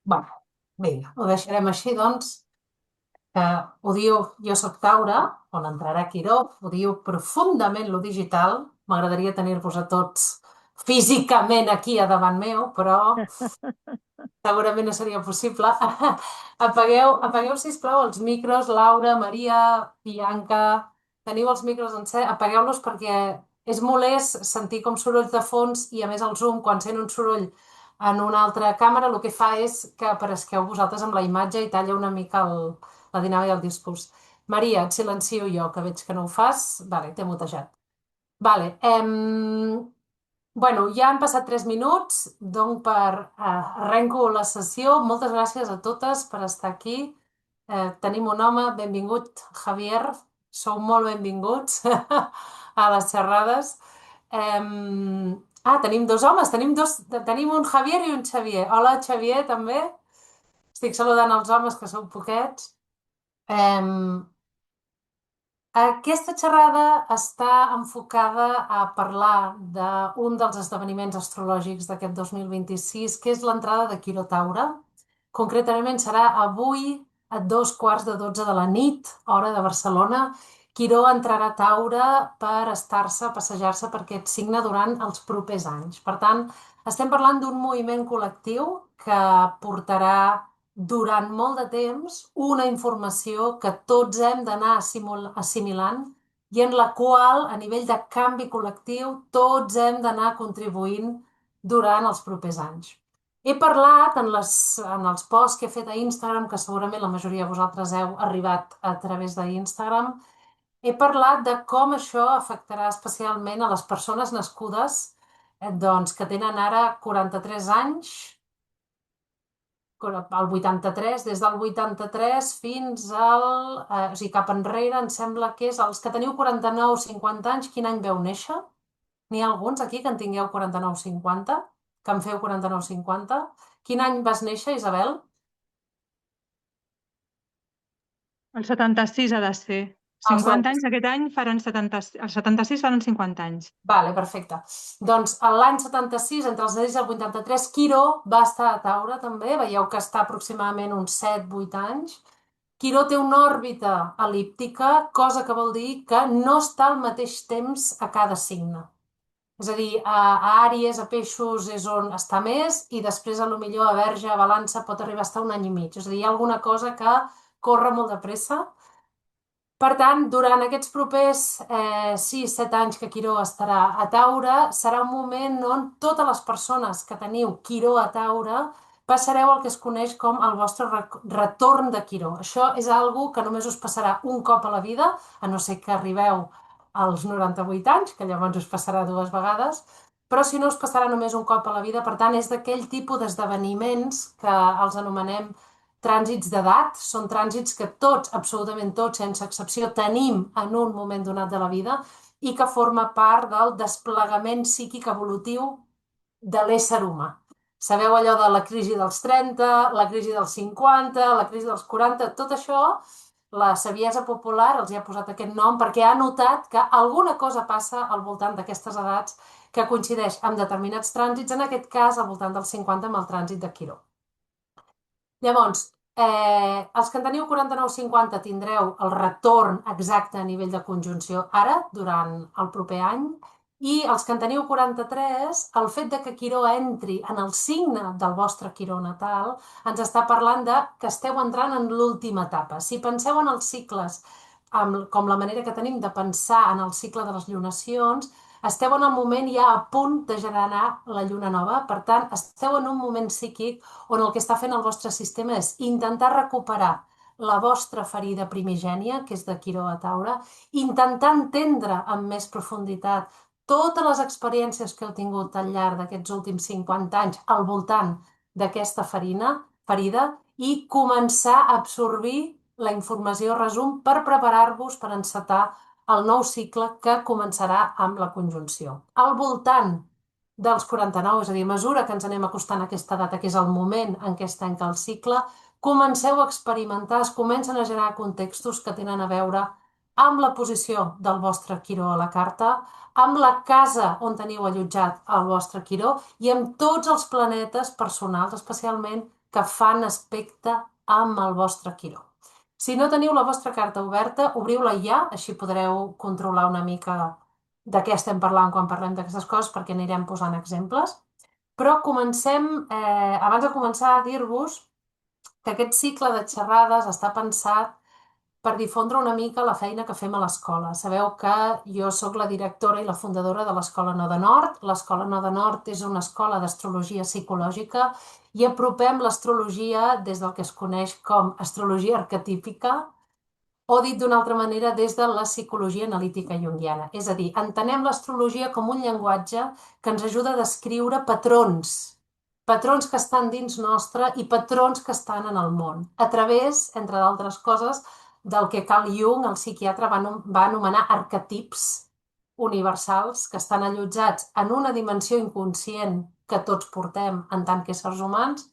Bé, vinga, ho deixarem així, doncs, que ho diu, jo soc Taura, on entrarà Quiró, ho diu profundament lo digital. M'agradaria tenir-vos a tots físicament aquí a davant meu, però segurament no seria possible. Apagueu, sisplau, els micros, Laura, Maria, Bianca, teniu els micros encès, apagueu-los perquè és molest sentir com sorolls de fons i a més el Zoom, quan sent un soroll en una altra càmera, el que fa és que aparesqueu vosaltres amb la imatge i talla una mica la dinàmica del discurs. Maria, et silencio jo, que veig que no ho fas. Vale, t'he mutejat. Vale, bueno, ja han passat 3 minuts, donc arrenco la sessió. Moltes gràcies a totes per estar aquí. Tenim un home, benvingut, Javier. Sou molt benvinguts a les xerrades. Tenim dos homes, tenim un Javier i un Xavier. Hola, Xavier, també. Estic saludant els homes, que sou poquets. Em, Aquesta xerrada està enfocada a parlar d'un dels esdeveniments astrològics d'aquest 2026, que és l'entrada de Quiró Taure. Concretament serà avui a 2:15 de la nit, hora de Barcelona. Quiró entrarà a Taure per estar-se, passejar-se per aquest signe durant els propers anys. Per tant, estem parlant d'un moviment col·lectiu que portarà durant molt de temps una informació que tots hem d'anar assimilant i en la qual, a nivell de canvi col·lectiu, tots hem d'anar contribuint durant els propers anys. He parlat en els posts que he fet a Instagram, que segurament la majoria de vosaltres heu arribat a través d'Instagram, he parlat de com això afectarà especialment a les persones nascudes doncs, que tenen ara 43 anys, al 83, des del 83 fins al... o sigui, cap enrere, em sembla que és els que teniu 49 o 50 anys, quin any veu néixer? N'hi ha alguns aquí que en tingueu 49 o 50? Que en feu 49 o 50? Quin any vas néixer, Isabel? El 76 ha de ser. El 50 anys, 70. aquest any faran 70, el 76 faran 50 anys. Vale, perfecte. Doncs l'any 76, entre els 10 i el 83, Quiró va estar a Taure també, veieu que està aproximadament uns 7-8 anys. Quiró té una òrbita el·líptica, cosa que vol dir que no està al mateix temps a cada signe. És a dir, a Àries, a Peixos és on està més i després a lo millor a Verge, a Balança pot arribar a estar un any i mig. És a dir, hi ha alguna cosa que corre molt de pressa. Per tant, durant aquests propers 6-7 anys que Quiró estarà a Taure, serà un moment on totes les persones que teniu Quiró a Taure passareu el que es coneix com el vostre retorn de Quiró. Això és algo que només us passarà un cop a la vida, a no ser que arribeu als 98 anys, que llavors us passarà dues vegades, però si no us passarà només un cop a la vida, per tant, és d'aquell tipus d'esdeveniments que els anomenem trànsits d'edat, són trànsits que tots, absolutament tots, sense excepció, tenim en un moment donat de la vida i que forma part del desplegament psíquic evolutiu de l'ésser humà. Sabeu allò de la crisi dels 30, la crisi dels 50, la crisi dels 40, tot això, la saviesa popular els hi ha posat aquest nom perquè ha notat que alguna cosa passa al voltant d'aquestes edats que coincideix amb determinats trànsits, en aquest cas al voltant dels 50 amb el trànsit de Quiró. Llavors, els que en teniu 49-50 tindreu el retorn exacte a nivell de conjunció ara, durant el proper any, i els que en teniu 43, el fet de que Quiró entri en el signe del vostre Quiró natal ens està parlant de que esteu entrant en l'última etapa. Si penseu en els cicles, com la manera que tenim de pensar en el cicle de les llunacions, esteu en el moment ja a punt de generar la lluna nova, per tant, esteu en un moment psíquic on el que està fent el vostre sistema és intentar recuperar la vostra ferida primigènia, que és de Quiró a Taure, intentar entendre amb més profunditat totes les experiències que heu tingut al llarg d'aquests últims 50 anys al voltant d'aquesta ferida i començar a absorbir la informació resum per preparar-vos per encetar el nou cicle que començarà amb la conjunció. Al voltant dels 49, és a dir, a mesura que ens anem acostant a aquesta data, que és el moment en què es tanca el cicle, comenceu a experimentar, es comencen a generar contextos que tenen a veure amb la posició del vostre Quiró a la carta, amb la casa on teniu allotjat el vostre Quiró i amb tots els planetes personals, especialment que fan aspecte amb el vostre Quiró. Si no teniu la vostra carta oberta, obriu-la ja, així podreu controlar una mica de què estem parlant quan parlem d'aquestes coses, perquè anirem posant exemples. Però comencem, abans de començar a dir-vos que aquest cicle de xerrades està pensat per difondre una mica la feina que fem a l'escola. Sabeu que jo sóc la directora i la fundadora de l'Escola Noda Nord. L'Escola Noda Nord és una escola d'astrologia psicològica i apropem l'astrologia des del que es coneix com astrologia arquetípica, o dit d'una altra manera, des de la psicologia analítica junguiana. És a dir, entenem l'astrologia com un llenguatge que ens ajuda a descriure patrons, patrons que estan dins nostre i patrons que estan en el món, a través, entre d'altres coses, del que Carl Jung, el psiquiatre, va anomenar arquetips universals que estan allotjats en una dimensió inconscient que tots portem en tant que éssers humans.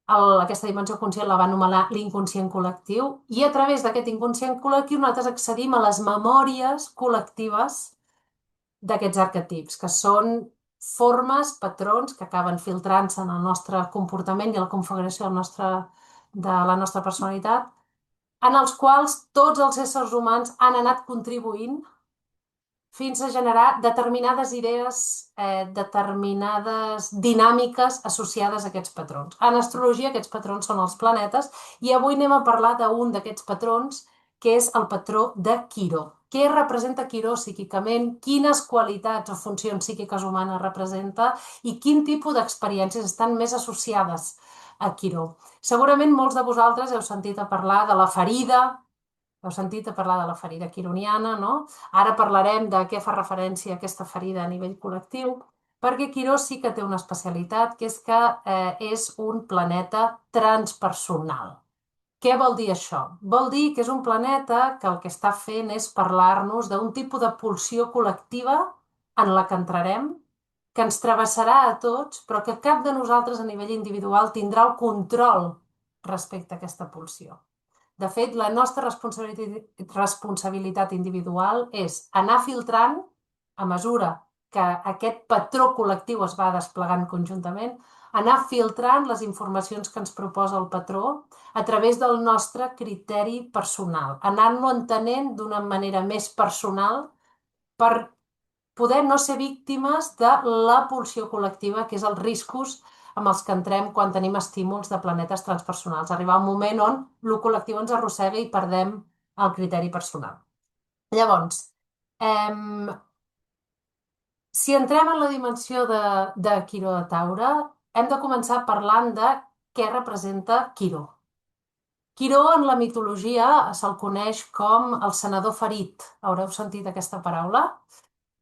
Aquesta dimensió conscient la va anomenar l'inconscient col·lectiu, i a través d'aquest inconscient col·lectiu nosaltres accedim a les memòries col·lectives d'aquests arquetips, que són formes, patrons que acaben filtrant-se en el nostre comportament i la configuració de la nostra personalitat, en els quals tots els éssers humans han anat contribuint fins a generar determinades idees, determinades dinàmiques associades a aquests patrons. En astrologia aquests patrons són els planetes i avui anem a parlar d'un d'aquests patrons, que és el patró de Quiró. Què representa Quiró psíquicament, quines qualitats o funcions psíquiques humanes representa i quin tipus d'experiències estan més associades a Quiró. Segurament molts de vosaltres heu sentit a parlar de la ferida. Heu sentit a parlar de la ferida quironiana, no? Ara parlarem de què fa referència a aquesta ferida a nivell col·lectiu, perquè Quiró sí que té una especialitat, que és que és un planeta transpersonal. Què vol dir això? Vol dir que és un planeta que el que està fent és parlar-nos d'un tipus de pulsió col·lectiva en la que entrarem, que ens travessarà a tots, però que cap de nosaltres a nivell individual tindrà el control respecte a aquesta pulsió. De fet, la nostra responsabilitat individual és anar filtrant, a mesura que aquest patró col·lectiu es va desplegant conjuntament, anar filtrant les informacions que ens proposa el patró a través del nostre criteri personal, anar-lo entenent d'una manera més personal per poder no ser víctimes de la pulsió col·lectiva, que és els riscos amb els que entrem quan tenim estímuls de planetes transpersonals. Arribar un moment on el col·lectiu ens arrossega i perdem el criteri personal. Llavors, si entrem en la dimensió de Quiró de Taure, hem de començar parlant de què representa Quiró. Quiró en la mitologia se'l coneix com el senador ferit. Haureu sentit aquesta paraula?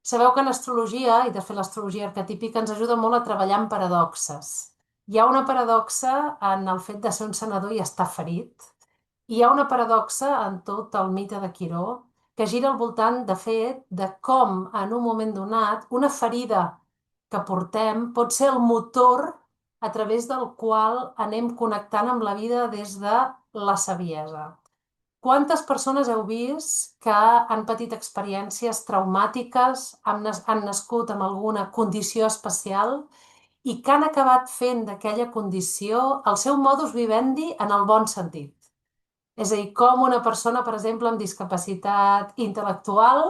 Sabeu que en astrologia, i de fet l'astrologia arquetípica, ens ajuda molt a treballar amb paradoxes. Hi ha una paradoxa en el fet de ser un senador i estar ferit. Hi ha una paradoxa en tot el mite de Quiró que gira al voltant, de fet, de com en un moment donat una ferida que portem pot ser el motor a través del qual anem connectant amb la vida des de la saviesa. Quantes persones heu vist que han patit experiències traumàtiques, han nascut amb alguna condició especial i que han acabat fent d'aquella condició el seu modus vivendi en el bon sentit? És a dir, com una persona, per exemple, amb discapacitat intel·lectual,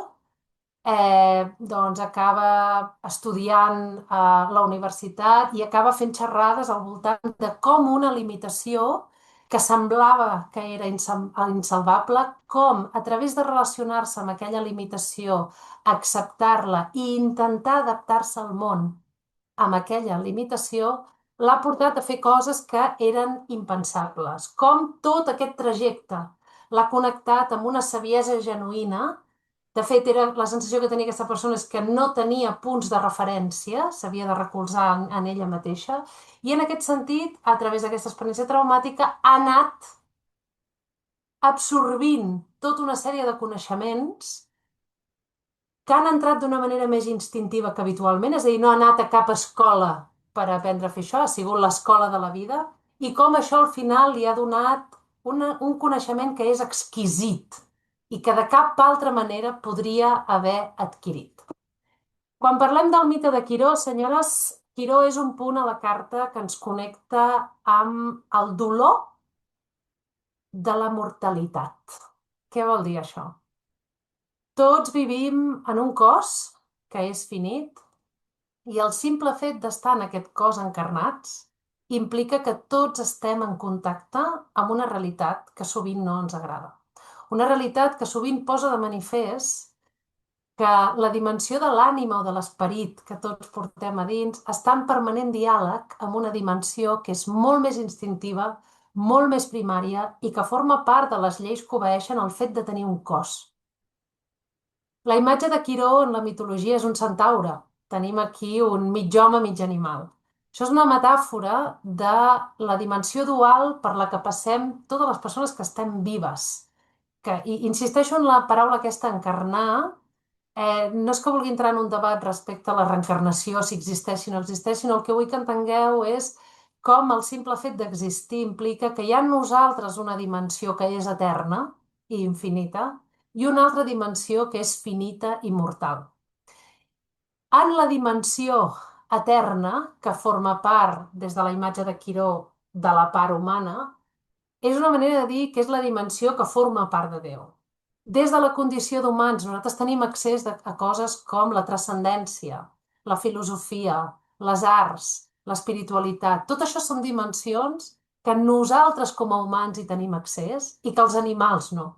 doncs acaba estudiant a la universitat i acaba fent xerrades al voltant de com una limitació que semblava que era insalvable, com a través de relacionar-se amb aquella limitació, acceptar-la i intentar adaptar-se al món amb aquella limitació, l'ha portat a fer coses que eren impensables. Com tot aquest trajecte l'ha connectat amb una saviesa genuïna. De fet, era la sensació que tenia aquesta persona és que no tenia punts de referència, s'havia de recolzar en ella mateixa, i en aquest sentit, a través d'aquesta experiència traumàtica, ha anat absorbint tota una sèrie de coneixements que han entrat d'una manera més instintiva que habitualment, és a dir, no ha anat a cap escola per aprendre a fer això, ha sigut l'escola de la vida, i com això al final li ha donat un coneixement que és exquisit i que de cap altra manera podria haver adquirit. Quan parlem del mite de Quiró, senyores, Quiró és un punt a la carta que ens connecta amb el dolor de la mortalitat. Què vol dir això? Tots vivim en un cos que és finit i el simple fet d'estar en aquest cos encarnats implica que tots estem en contacte amb una realitat que sovint no ens agrada. Una realitat que sovint posa de manifest que la dimensió de l'ànima o de l'esperit que tots portem a dins està en permanent diàleg amb una dimensió que és molt més instintiva, molt més primària i que forma part de les lleis que obeeixen al fet de tenir un cos. La imatge de Quiró en la mitologia és un centaure. Tenim aquí un mig home, mig animal. Això és una metàfora de la dimensió dual per la que passem totes les persones que estem vives. I insisteixo en la paraula aquesta, encarnar. No és que vulgui entrar en un debat respecte a la reencarnació, si existeix o no existeix, sinó el que vull que entengueu és com el simple fet d'existir implica que hi ha en nosaltres una dimensió que és eterna i infinita, i una altra dimensió que és finita i mortal. En la dimensió eterna, que forma part, des de la imatge de Quiró, de la part humana, és una manera de dir que és la dimensió que forma part de Déu. Des de la condició d'humans, nosaltres tenim accés a coses com la transcendència, la filosofia, les arts, l'espiritualitat. Tot això són dimensions que nosaltres com a humans hi tenim accés i que els animals no.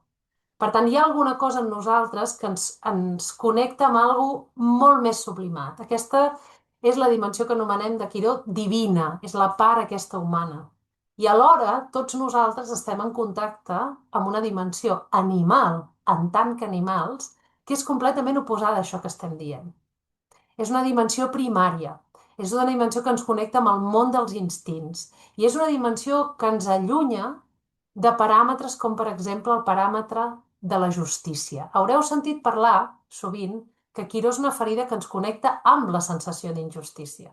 Per tant, hi ha alguna cosa en nosaltres que ens connecta amb alguna molt més sublimat. Aquesta és la dimensió que anomenem de Quiró divina, és la part aquesta humana. I alhora, tots nosaltres estem en contacte amb una dimensió animal, en tant que animals, que és completament oposada a això que estem dient. És una dimensió primària, és una dimensió que ens connecta amb el món dels instints i és una dimensió que ens allunya de paràmetres com, per exemple, el paràmetre de la justícia. Haureu sentit parlar, sovint, que Quiró és una ferida que ens connecta amb la sensació d'injustícia.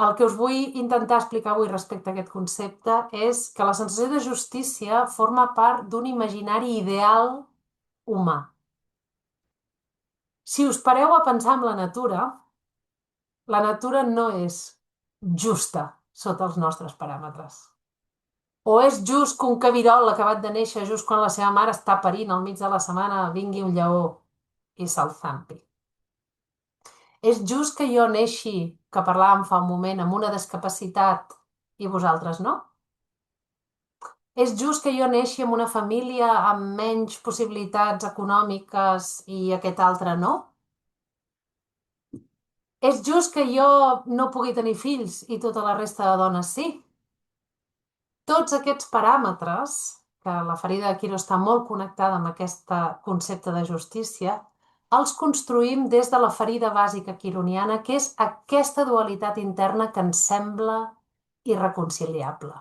El que us vull intentar explicar avui respecte a aquest concepte és que la sensació de justícia forma part d'un imaginari ideal humà. Si us pareu a pensar en la natura no és justa sota els nostres paràmetres. O és just que un cabirol acabat de néixer just quan la seva mare està parint al mig de la setmana vingui un lleó i se'l zampi. És just que jo neixi, que parlàvem fa un moment, amb una discapacitat i vosaltres no? És just que jo neixi amb una família amb menys possibilitats econòmiques i aquest altre no? És just que jo no pugui tenir fills i tota la resta de dones sí? Tots aquests paràmetres, que la ferida de Quiró està molt connectada amb aquest concepte de justícia, els construïm des de la ferida bàsica quironiana, que és aquesta dualitat interna que ens sembla irreconciliable.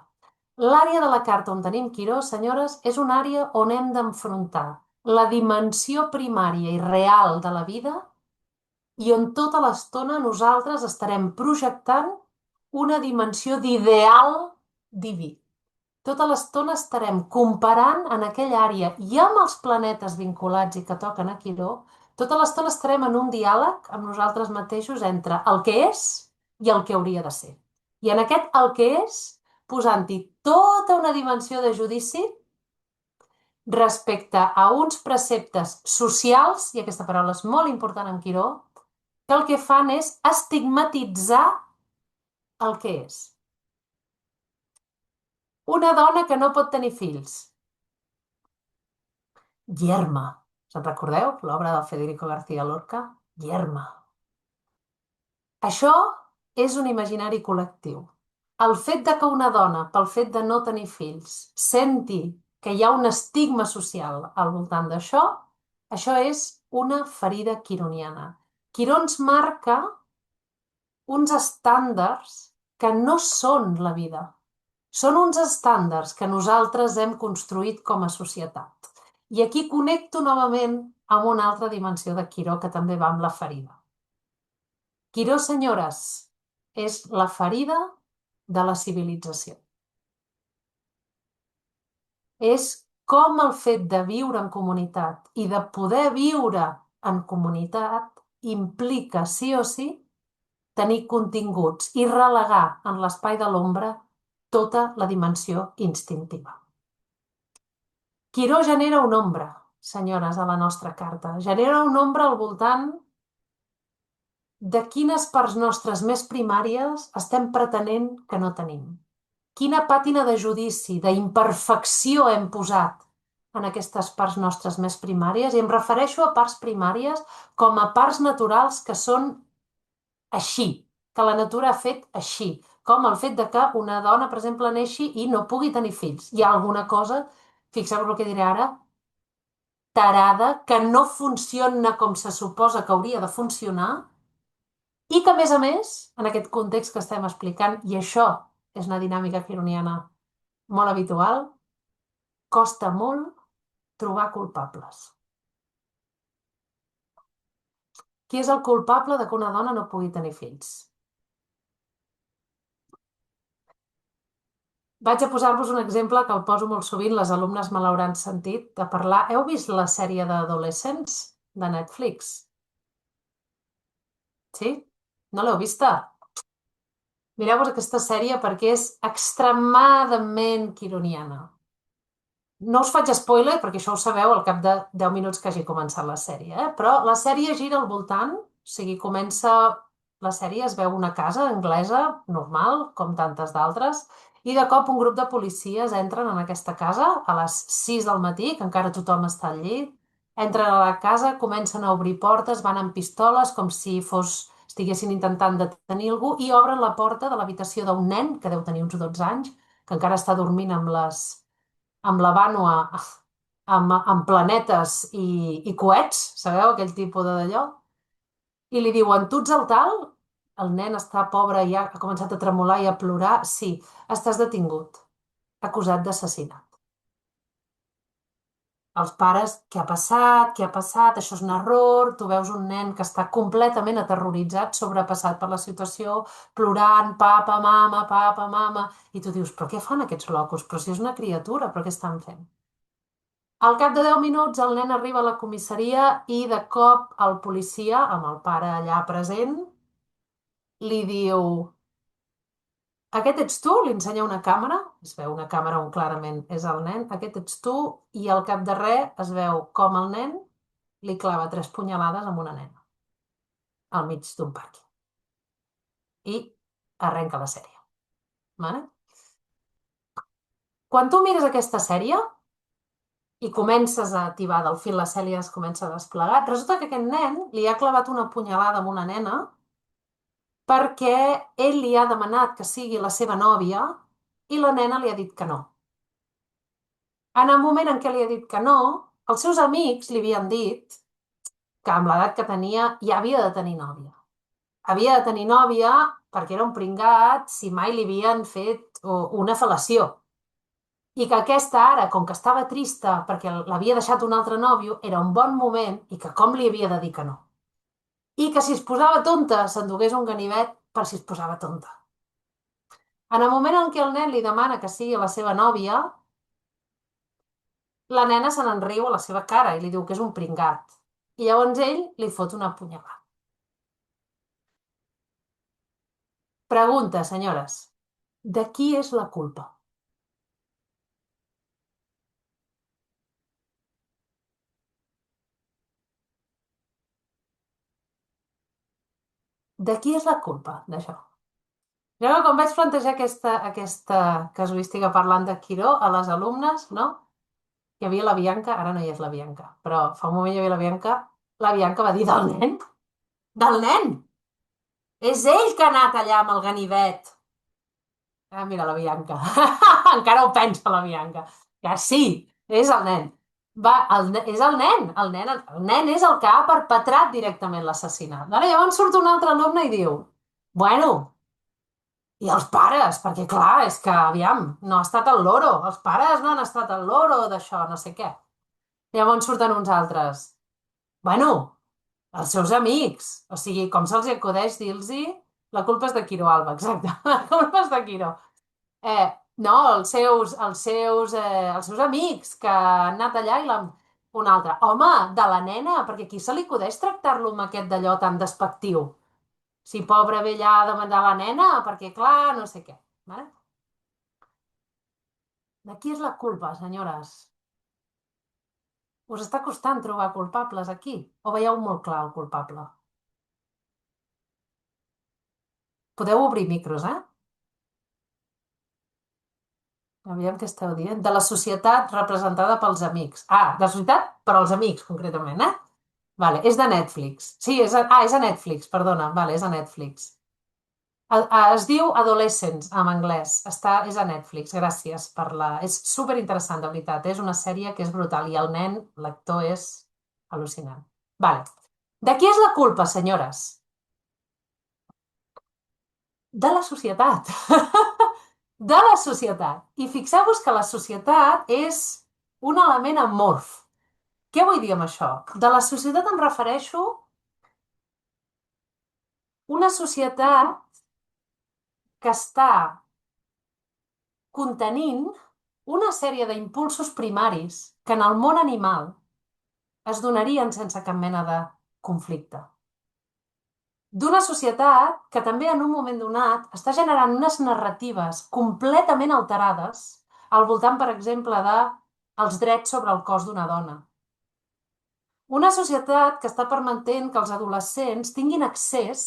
L'àrea de la carta on tenim Quiró, senyores, és una àrea on hem d'enfrontar la dimensió primària i real de la vida i on tota l'estona nosaltres estarem projectant una dimensió d'ideal diví. Tota l'estona estarem comparant en aquella àrea i amb els planetes vinculats i que toquen a Quiró, tota l'estona estarem en un diàleg amb nosaltres mateixos entre el que és i el que hauria de ser. I en aquest el que és, posant-hi tota una dimensió de judici respecte a uns preceptes socials, i aquesta paraula és molt important en Quiró, que el que fan és estigmatitzar el que és. Una dona que no pot tenir fills. Yerma. Se'n recordeu? L'obra del Federico García Lorca? Yerma. Això és un imaginari col·lectiu. El fet de que una dona, pel fet de no tenir fills, senti que hi ha un estigma social al voltant d'això, això és una ferida quironiana. Quiró ens marca uns estàndards que no són la vida. Són uns estàndards que nosaltres hem construït com a societat. I aquí connecto novament amb una altra dimensió de Quiró que també va amb la ferida. Quiró, senyores, és la ferida de la civilització. És com el fet de viure en comunitat i de poder viure en comunitat implica, sí o sí, tenir continguts i relegar en l'espai de l'ombra tota la dimensió instintiva. Quiró genera una ombra, senyores, a la nostra carta. Genera una ombra al voltant de quines parts nostres més primàries estem pretenent que no tenim. Quina pàtina de judici, d'imperfecció hem posat en aquestes parts nostres més primàries, i em refereixo a parts primàries com a parts naturals que són així, que la natura ha fet així, com el fet de que una dona, per exemple, neixi i no pugui tenir fills. Hi ha alguna cosa, fixeu-vos el que diré ara, tarada, que no funciona com se suposa que hauria de funcionar, i que, a més, en aquest context que estem explicant, i això és una dinàmica quironiana molt habitual, costa molt trobar culpables. Qui és el culpable de que una dona no pugui tenir fills? Vaig a posar-vos un exemple que el poso molt sovint, les alumnes me l'hauran sentit de parlar. Heu vist la sèrie d'Adolescents de Netflix? Sí? No l'heu vista? Mireu-vos aquesta sèrie perquè és extremadament quironiana. No us faig spoiler, perquè això ho sabeu al cap de 10 minuts que hagi començat la sèrie, però la sèrie gira al voltant, o sigui, comença la sèrie, es veu una casa anglesa, normal, com tantes d'altres, i de cop un grup de policies entren en aquesta casa a les 6 del matí, que encara tothom està al llit, entren a la casa, comencen a obrir portes, van amb pistoles, com si estiguessin intentant detenir algú, i obren la porta de l'habitació d'un nen, que deu tenir uns 12 anys, que encara està dormint amb la vànua, amb planetes i coets, sabeu, aquell tipus d'allò? I li diuen, tu ets el tal? El nen està pobre i ha començat a tremolar i a plorar. Sí, estàs detingut, acusat d'assassinat. Els pares, què ha passat? Què ha passat? Això és un error. Tu veus un nen que està completament aterroritzat, sobrepassat per la situació, plorant, papa, mama, i tu dius, però què fan aquests locos? Però si és una criatura, però què estan fent? Al cap de 10 minuts el nen arriba a la comissaria i de cop el policia, amb el pare allà present, li diu: aquest ets tu? Li ensenya una càmera, es veu una càmera on clarament és el nen, aquest ets tu, i al cap de res es veu com el nen li clava 3 punyalades amb una nena al mig d'un pàrquing. I arrenca la sèrie. Vale? Quan tu mires aquesta sèrie i comences a ativar del fil, la sèrie es comença a desplegar, resulta que aquest nen li ha clavat una punyalada amb una nena perquè ell li ha demanat que sigui la seva nòvia i la nena li ha dit que no. En el moment en què li ha dit que no, els seus amics li havien dit que amb l'edat que tenia ja havia de tenir nòvia. Havia de tenir nòvia perquè era un pringat si mai li havien fet una fel·lació. I que aquesta ara, com que estava trista perquè l'havia deixat un altre nòvio, era un bon moment i que com li havia de dir que no. I que si es posava tonta s'endugués un ganivet per si es posava tonta. En el moment en què el nen li demana que sigui la seva nòvia, la nena se n'enriu a la seva cara i li diu que és un pringat. I llavors ell li fot una punyalada. Pregunta, senyores, de qui és la culpa? De qui és la culpa d'això? Jo, quan vaig plantejar aquesta casuística parlant de Quiró a les alumnes, no? Hi havia la Bianca, ara no hi és la Bianca, però fa un moment hi havia la Bianca va dir del nen, del nen! És ell que ha anat allà amb el ganivet. Ah, mira, la Bianca. Encara ho pensa la Bianca. Que sí, és el nen. Va, és el nen és el que ha perpetrat directament l'assassinat. Ara llavors surt un altre alumne i diu, bueno, i els pares, perquè clar, és que, aviam, no ha estat el loro, els pares no han estat el loro d'això, no sé què. Llavors surten uns altres, bueno, els seus amics, o sigui, com se'ls acudeix dir-los la culpa és de Quiro Alba, exacte, la culpa és de Quiro. No, els seus amics que han anat allà i l'han... Un altre, home, de la nena, perquè aquí se li acudeix tractar-lo amb aquest d'allò tan despectiu. Si pobre vella ha de mandar la nena, perquè clar, no sé què. Vale? De qui és la culpa, senyores? Us està costant trobar culpables aquí? O veieu molt clar el culpable? Podeu obrir micros, eh? Aviam què esteu dient. De la societat representada pels amics. Ah, de la societat per als amics, concretament, eh? Vale, és de Netflix. Sí, és a Netflix, perdona. Vale, és a Netflix. Es diu Adolescents, en anglès. És a Netflix, gràcies per la... És super interessant, de veritat. És una sèrie que és brutal i el nen, l'actor, és al·lucinant. Vale. De qui és la culpa, senyores? De la societat. De la societat. I fixeu-vos que la societat és un element amorf. Què vull dir amb això? De la societat em refereixo a una societat que està contenint una sèrie d'impulsos primaris que en el món animal es donarien sense cap mena de conflicte. D'una societat que també en un moment donat està generant unes narratives completament alterades al voltant, per exemple, de els drets sobre el cos d'una dona. Una societat que està permetent que els adolescents tinguin accés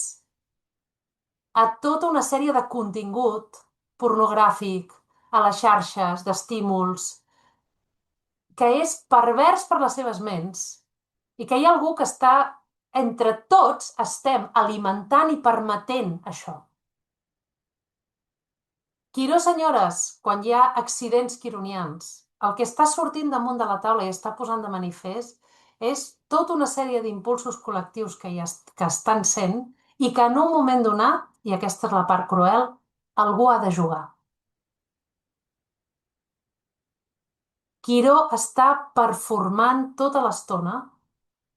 a tota una sèrie de contingut pornogràfic, a les xarxes, d'estímuls, que és pervers per les seves ments i que hi ha algú que està, entre tots, estem alimentant i permetent això. Quiró, senyores, quan hi ha accidents quironians, el que està sortint damunt de la taula i està posant de manifest és tota una sèrie d'impulsos col·lectius que estan sent i que en un moment donat, i aquesta és la part cruel, algú ha de jugar. Quiró està performant tota l'estona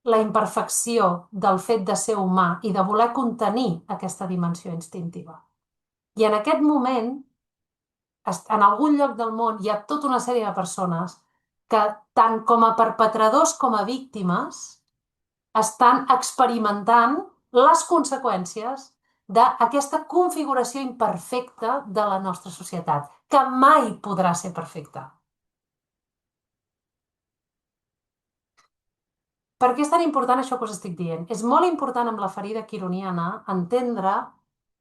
la imperfecció del fet de ser humà i de voler contenir aquesta dimensió instintiva. I en aquest moment, en algun lloc del món, hi ha tota una sèrie de persones que, tant com a perpetradors com a víctimes, estan experimentant les conseqüències d'aquesta configuració imperfecta de la nostra societat, que mai podrà ser perfecta. Per què és tan important això que us estic dient? És molt important amb la ferida quironiana entendre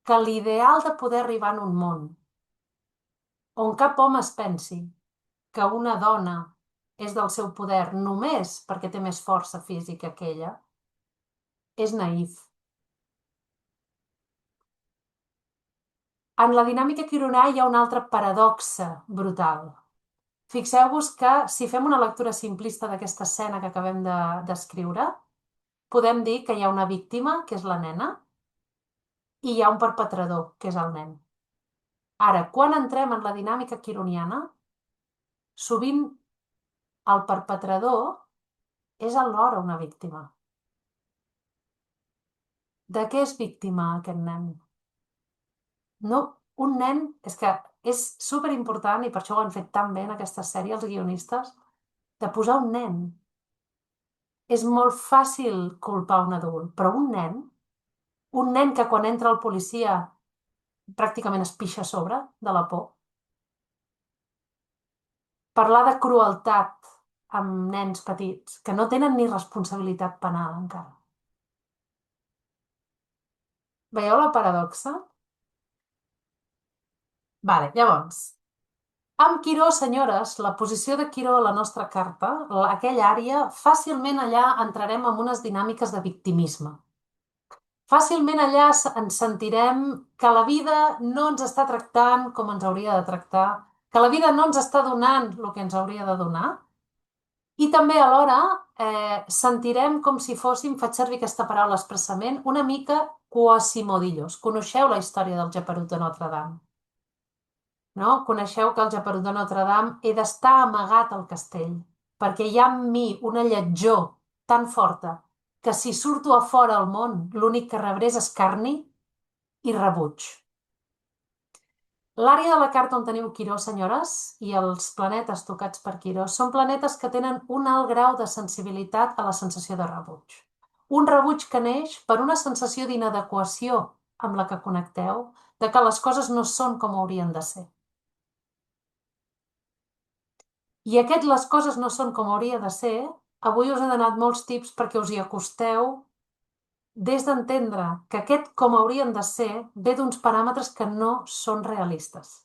que l'ideal de poder arribar en un món on cap home es pensi que una dona és del seu poder només perquè té més força física que ella, és naïf. En la dinàmica quironiana hi ha una altra paradoxa brutal. Fixeu-vos que si fem una lectura simplista d'aquesta escena que acabem de descriure, podem dir que hi ha una víctima, que és la nena, i hi ha un perpetrador, que és el nen. Ara, quan entrem en la dinàmica quironiana, sovint el perpetrador és alhora una víctima. De què és víctima aquest nen? No, un nen, és que és superimportant, i per això ho han fet tan bé en aquesta sèrie els guionistes, de posar un nen. És molt fàcil culpar un adult, però un nen que quan entra el policia pràcticament es pixa a sobre de la por. Parlar de crueltat amb nens petits que no tenen ni responsabilitat penal encara. Veieu la paradoxa? Vale, llavors, amb Quiró, senyores, la posició de Quiró a la nostra carta, aquella àrea, fàcilment allà entrarem en unes dinàmiques de victimisme. Fàcilment allà ens sentirem que la vida no ens està tractant com ens hauria de tractar, que la vida no ens està donant el que ens hauria de donar, i també alhora sentirem com si fóssim, faig servir aquesta paraula expressament, una mica quasimodillos. Coneixeu la història del Geperut de Notre Dame? No? Coneixeu que el Geperut de Notre Dame he d'estar amagat al castell, perquè hi ha en mi una lletjor tan forta que si surto a fora al món, l'únic que rebré és escarni i rebuig. L'àrea de la carta on teniu Quiró, senyores, i els planetes tocats per Quiró són planetes que tenen un alt grau de sensibilitat a la sensació de rebuig. Un rebuig que neix per una sensació d'inadequació amb la que connecteu, de que les coses no són com haurien de ser. I les coses no són com hauria de ser, avui us he donat molts tips perquè us hi acosteu des d'entendre que aquest com haurien de ser ve d'uns paràmetres que no són realistes,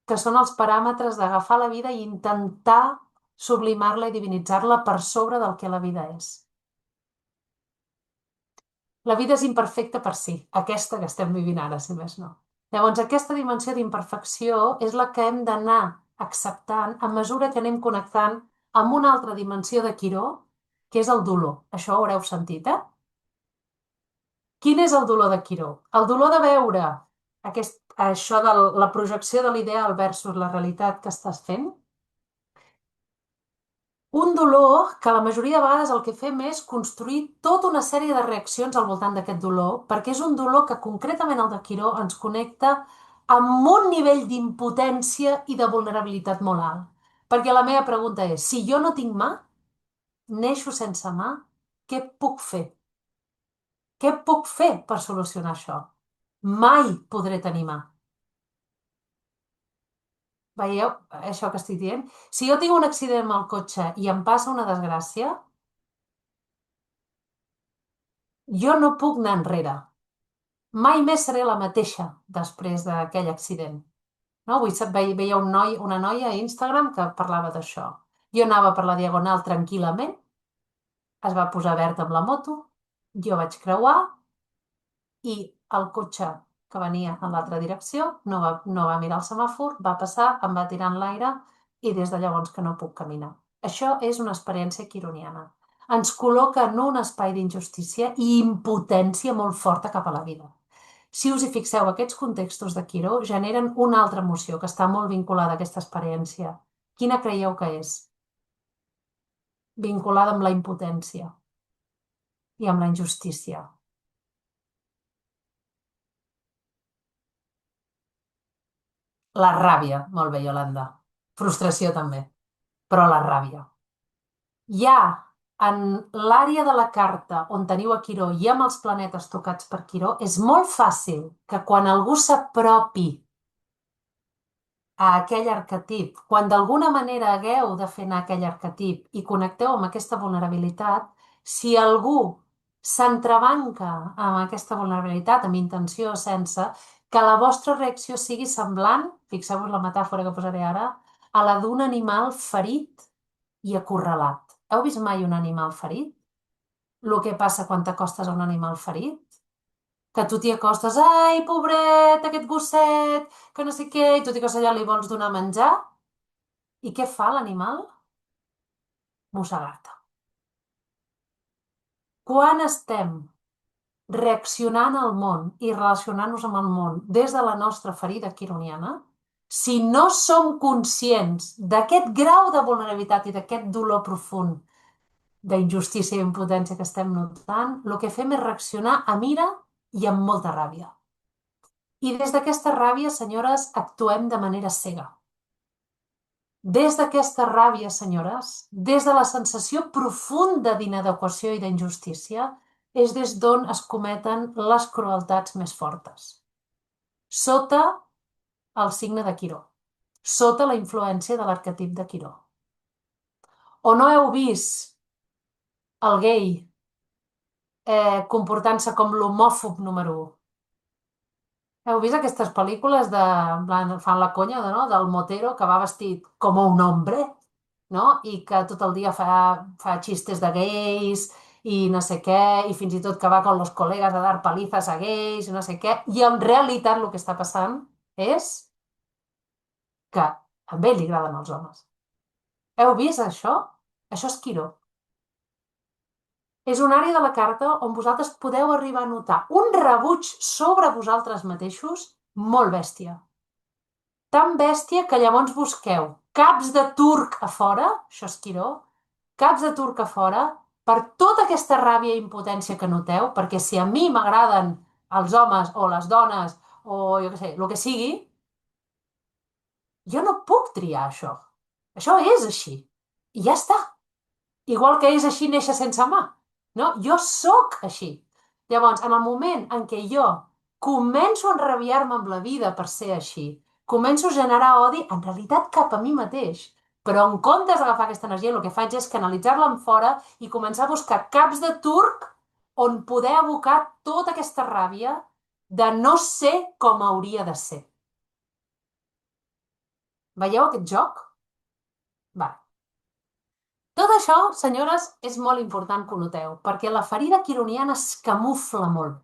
que són els paràmetres d'agafar la vida i intentar sublimar-la i divinitzar-la per sobre del que la vida és. La vida és imperfecta per si, aquesta que estem vivint ara, si més no. Llavors, aquesta dimensió d'imperfecció és la que hem d'anar acceptant a mesura que anem connectant amb una altra dimensió de Quiró, que és el dolor. Això ho haureu sentit, eh? Quin és el dolor de Quiró? El dolor de veure això de la projecció de l'ideal versus la realitat que estàs fent. Un dolor que la majoria de vegades el que fem és construir tota una sèrie de reaccions al voltant d'aquest dolor, perquè és un dolor que concretament el de Quiró ens connecta amb un nivell d'impotència i de vulnerabilitat molt alt. Perquè la meva pregunta és, si jo no tinc mà, neixo sense mà, què puc fer? Què puc fer per solucionar això? Mai podré tenir mà. Veieu això que estic dient? Si jo tinc un accident amb el cotxe i em passa una desgràcia, jo no puc anar enrere. Mai més seré la mateixa després d'aquell accident. No? Avui veia una noia a Instagram que parlava d'això. Jo anava per la diagonal tranquil·lament, es va posar verd amb la moto, jo vaig creuar i el cotxe que venia en l'altra direcció no va mirar el semàfor, va passar, em va tirar en l'aire i des de llavors que no puc caminar. Això és una experiència quironiana. Ens col·loca en un espai d'injustícia i impotència molt forta cap a la vida. Si us hi fixeu, aquests contextos de Quiró generen una altra emoció que està molt vinculada a aquesta experiència. Quina creieu que és? Vinculada amb la impotència i amb la injustícia. La ràbia, molt bé, Iolanda. Frustració també, però la ràbia. Hi ha en l'àrea de la carta on teniu a Quiró i amb els planetes tocats per Quiró, és molt fàcil que quan algú s'apropi a aquell arquetip, quan d'alguna manera hagueu de fer anar aquell arquetip i connecteu amb aquesta vulnerabilitat, si algú s'entrebanca amb aquesta vulnerabilitat, amb intenció o sense, que la vostra reacció sigui semblant, fixeu-vos la metàfora que posaré ara, a la d'un animal ferit i acorralat. Heu vist mai un animal ferit? El que passa quan t'acostes a un animal ferit? Que tu t'hi acostes, ai, pobret, aquest gosset, que no sé què, i tu t'hi acostes allà, li vols donar menjar? I què fa l'animal? Mossegar-te. Quan estem reaccionant al món i relacionant-nos amb el món des de la nostra ferida quironiana, si no som conscients d'aquest grau de vulnerabilitat i d'aquest dolor profund d'injustícia i impotència que estem notant, el que fem és reaccionar amb ira i amb molta ràbia. I des d'aquesta ràbia, senyores, actuem de manera cega. Des d'aquesta ràbia, senyores, des de la sensació profunda d'inadequació i d'injustícia, és des d'on es cometen les crueltats més fortes. Sota el signe de Quiró, sota la influència de l'arquetip de Quiró. O no heu vist el gay comportant-se com l'homòfob número 1? Heu vist aquestes pel·lícules de, en plan, fan la conya, no? Del motero que va vestit com un hombre, no? I que tot el dia fa xistes de gais i no sé què, i fins i tot que va con los col·legas a dar palizas a gais i no sé què. I en realitat el que està passant és que a ell li agraden els homes. Heu vist això? Això és Quiró. És una àrea de la carta on vosaltres podeu arribar a notar un rebuig sobre vosaltres mateixos molt bèstia. Tan bèstia que llavors busqueu caps de turc a fora, això és Quiró, caps de turc a fora, per tota aquesta ràbia i impotència que noteu, perquè si a mi m'agraden els homes o les dones o jo què sé, el que sigui, jo no puc triar això. Això és així. I ja està. Igual que és així néixer sense mà. No? Jo sóc així. Llavors, en el moment en què jo començo a enrabiar-me amb la vida per ser així. Començo a generar odi, en realitat, cap a mi mateix. Però en comptes d'agafar aquesta energia, el que faig és canalitzar-la en fora i començar a buscar caps de turc on poder abocar tota aquesta ràbia de no ser com hauria de ser. Veieu aquest joc? Va. Tot això, senyores, és molt important que ho noteu, perquè la ferida quironiana es camufla molt.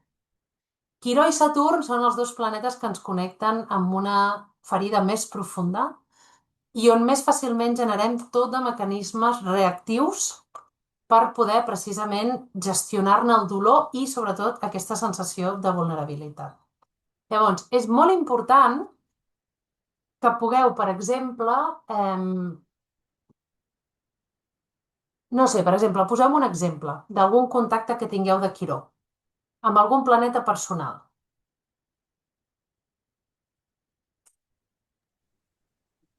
Quiró i Saturn són els dos planetes que ens connecten amb una ferida més profunda i on més fàcilment generem tot de mecanismes reactius per poder precisament gestionar-ne el dolor i, sobretot, aquesta sensació de vulnerabilitat. Llavors, és molt important que pugueu, per exemple, no sé, per exemple, poseu un exemple d'algun contacte que tingueu de Quiró, amb algun planeta personal.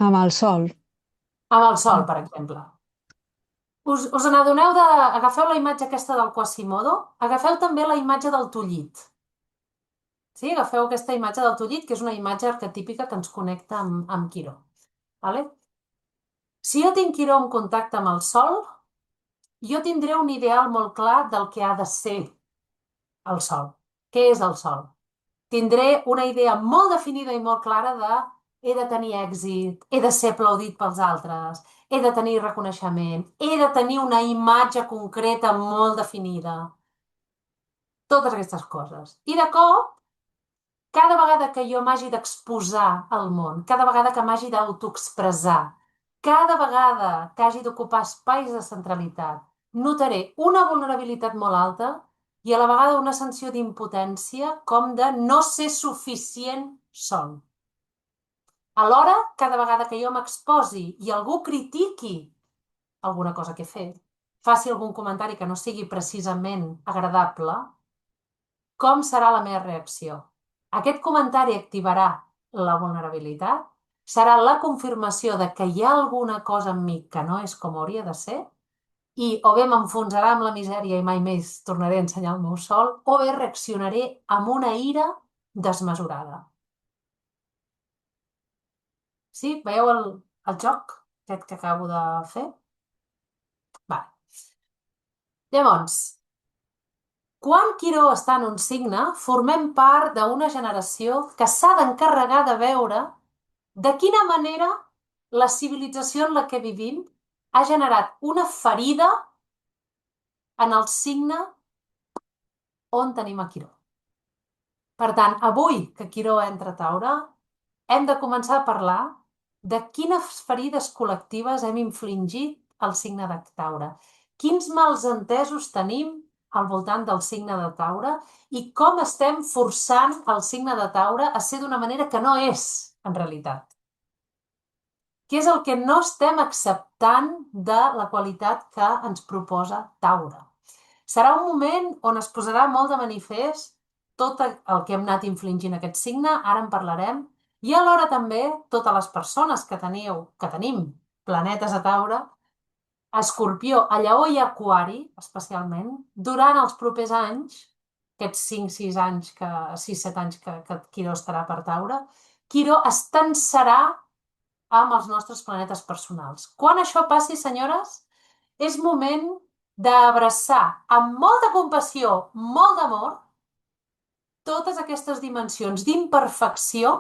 Amb el sol. Amb el Sol, per exemple. Us n'adoneu de... Agafeu la imatge aquesta del Quasimodo, agafeu també la imatge del Tullit. Sí? Agafeu aquesta imatge del Tullit, que és una imatge arquetípica que ens connecta amb Quiró. Vale? Si jo tinc Quiró en contacte amb el Sol, jo tindré un ideal molt clar del que ha de ser el Sol. Què és el Sol? Tindré una idea molt definida i molt clara de he de tenir èxit, he de ser aplaudit pels altres, he de tenir reconeixement, he de tenir una imatge concreta molt definida. Totes aquestes coses. I de cop, cada vegada que jo m'hagi d'exposar al món, cada vegada que m'hagi d'autoexpressar, cada vegada que hagi d'ocupar espais de centralitat, notaré una vulnerabilitat molt alta i a la vegada una sensació d'impotència com de no ser suficient sol. Alhora, cada vegada que jo m'exposi i algú critiqui alguna cosa que he fet, faci algun comentari que no sigui precisament agradable, com serà la meva reacció? Aquest comentari activarà la vulnerabilitat, serà la confirmació de que hi ha alguna cosa en mi que no és com hauria de ser, i o bé m'enfonsarà amb la misèria i mai més tornaré a ensenyar el meu sol, o bé reaccionaré amb una ira desmesurada. Sí? Veieu el joc aquest que acabo de fer? Vale. Llavors, quan Quiró està en un signe, formem part d'una generació que s'ha d'encarregar de veure de quina manera la civilització en la que vivim ha generat una ferida en el signe on tenim a Quiró. Per tant, avui que Quiró entra a Taure, hem de començar a parlar de quines ferides col·lectives hem infligit al signe de Taure, quins mals entesos tenim al voltant del signe de Taure i com estem forçant el signe de Taure a ser d'una manera que no és, en realitat. Què és el que no estem acceptant de la qualitat que ens proposa Taure? Serà un moment on es posarà molt de manifest tot el que hem anat infligint aquest signe, ara en parlarem, i alhora també totes les persones que tenim planetes a Taure, a Escorpió, a Lleó i a Aquari, especialment, durant els propers anys, aquests 5-6 anys, 6-7 anys que Quiró estarà per Taure, Quiró es tensarà amb els nostres planetes personals. Quan això passi, senyores, és moment d'abraçar amb molta compassió, molt d'amor, totes aquestes dimensions d'imperfecció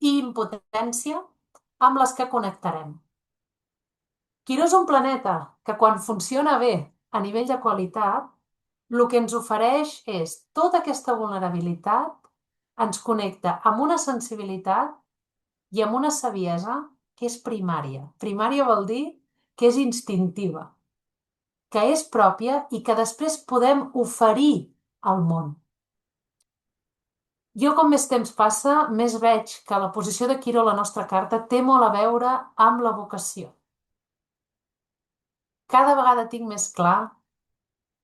i impotència amb les que connectarem. Quiró és un planeta que quan funciona bé a nivell de qualitat, el que ens ofereix és tota aquesta vulnerabilitat, ens connecta amb una sensibilitat i amb una saviesa que és primària. Primària vol dir que és instintiva, que és pròpia i que després podem oferir al món. Jo, com més temps passa, més veig que la posició de Quiró a la nostra carta té molt a veure amb la vocació. Cada vegada tinc més clar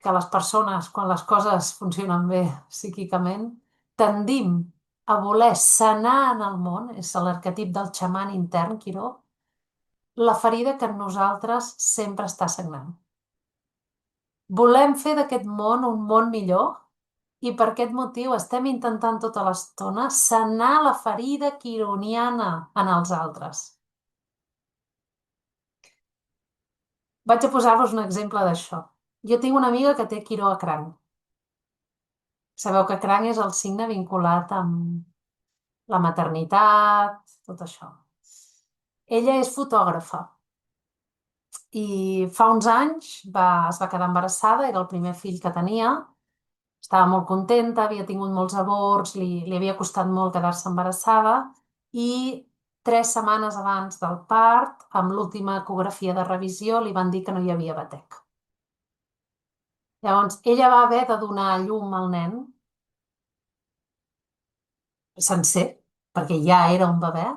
que les persones, quan les coses funcionen bé psíquicament, tendim a voler sanar en el món, és l'arquetip del xaman intern, Quiró, la ferida que en nosaltres sempre està sagnant. Volem fer d'aquest món un món millor I per aquest motiu estem intentant tota l'estona sanar la ferida quironiana en els altres. Vaig a posar-vos un exemple d'això. Jo tinc una amiga que té Quiró a cranc. Sabeu que cranc és el signe vinculat amb la maternitat, tot això. Ella és fotògrafa i fa uns anys es va quedar embarassada, era el primer fill que tenia, estava molt contenta, havia tingut molts avorts, li havia costat molt quedar-se embarassada i 3 setmanes abans del part, amb l'última ecografia de revisió, li van dir que no hi havia batec. Llavors, ella va haver de donar a llum al nen sencer, perquè ja era un bebè,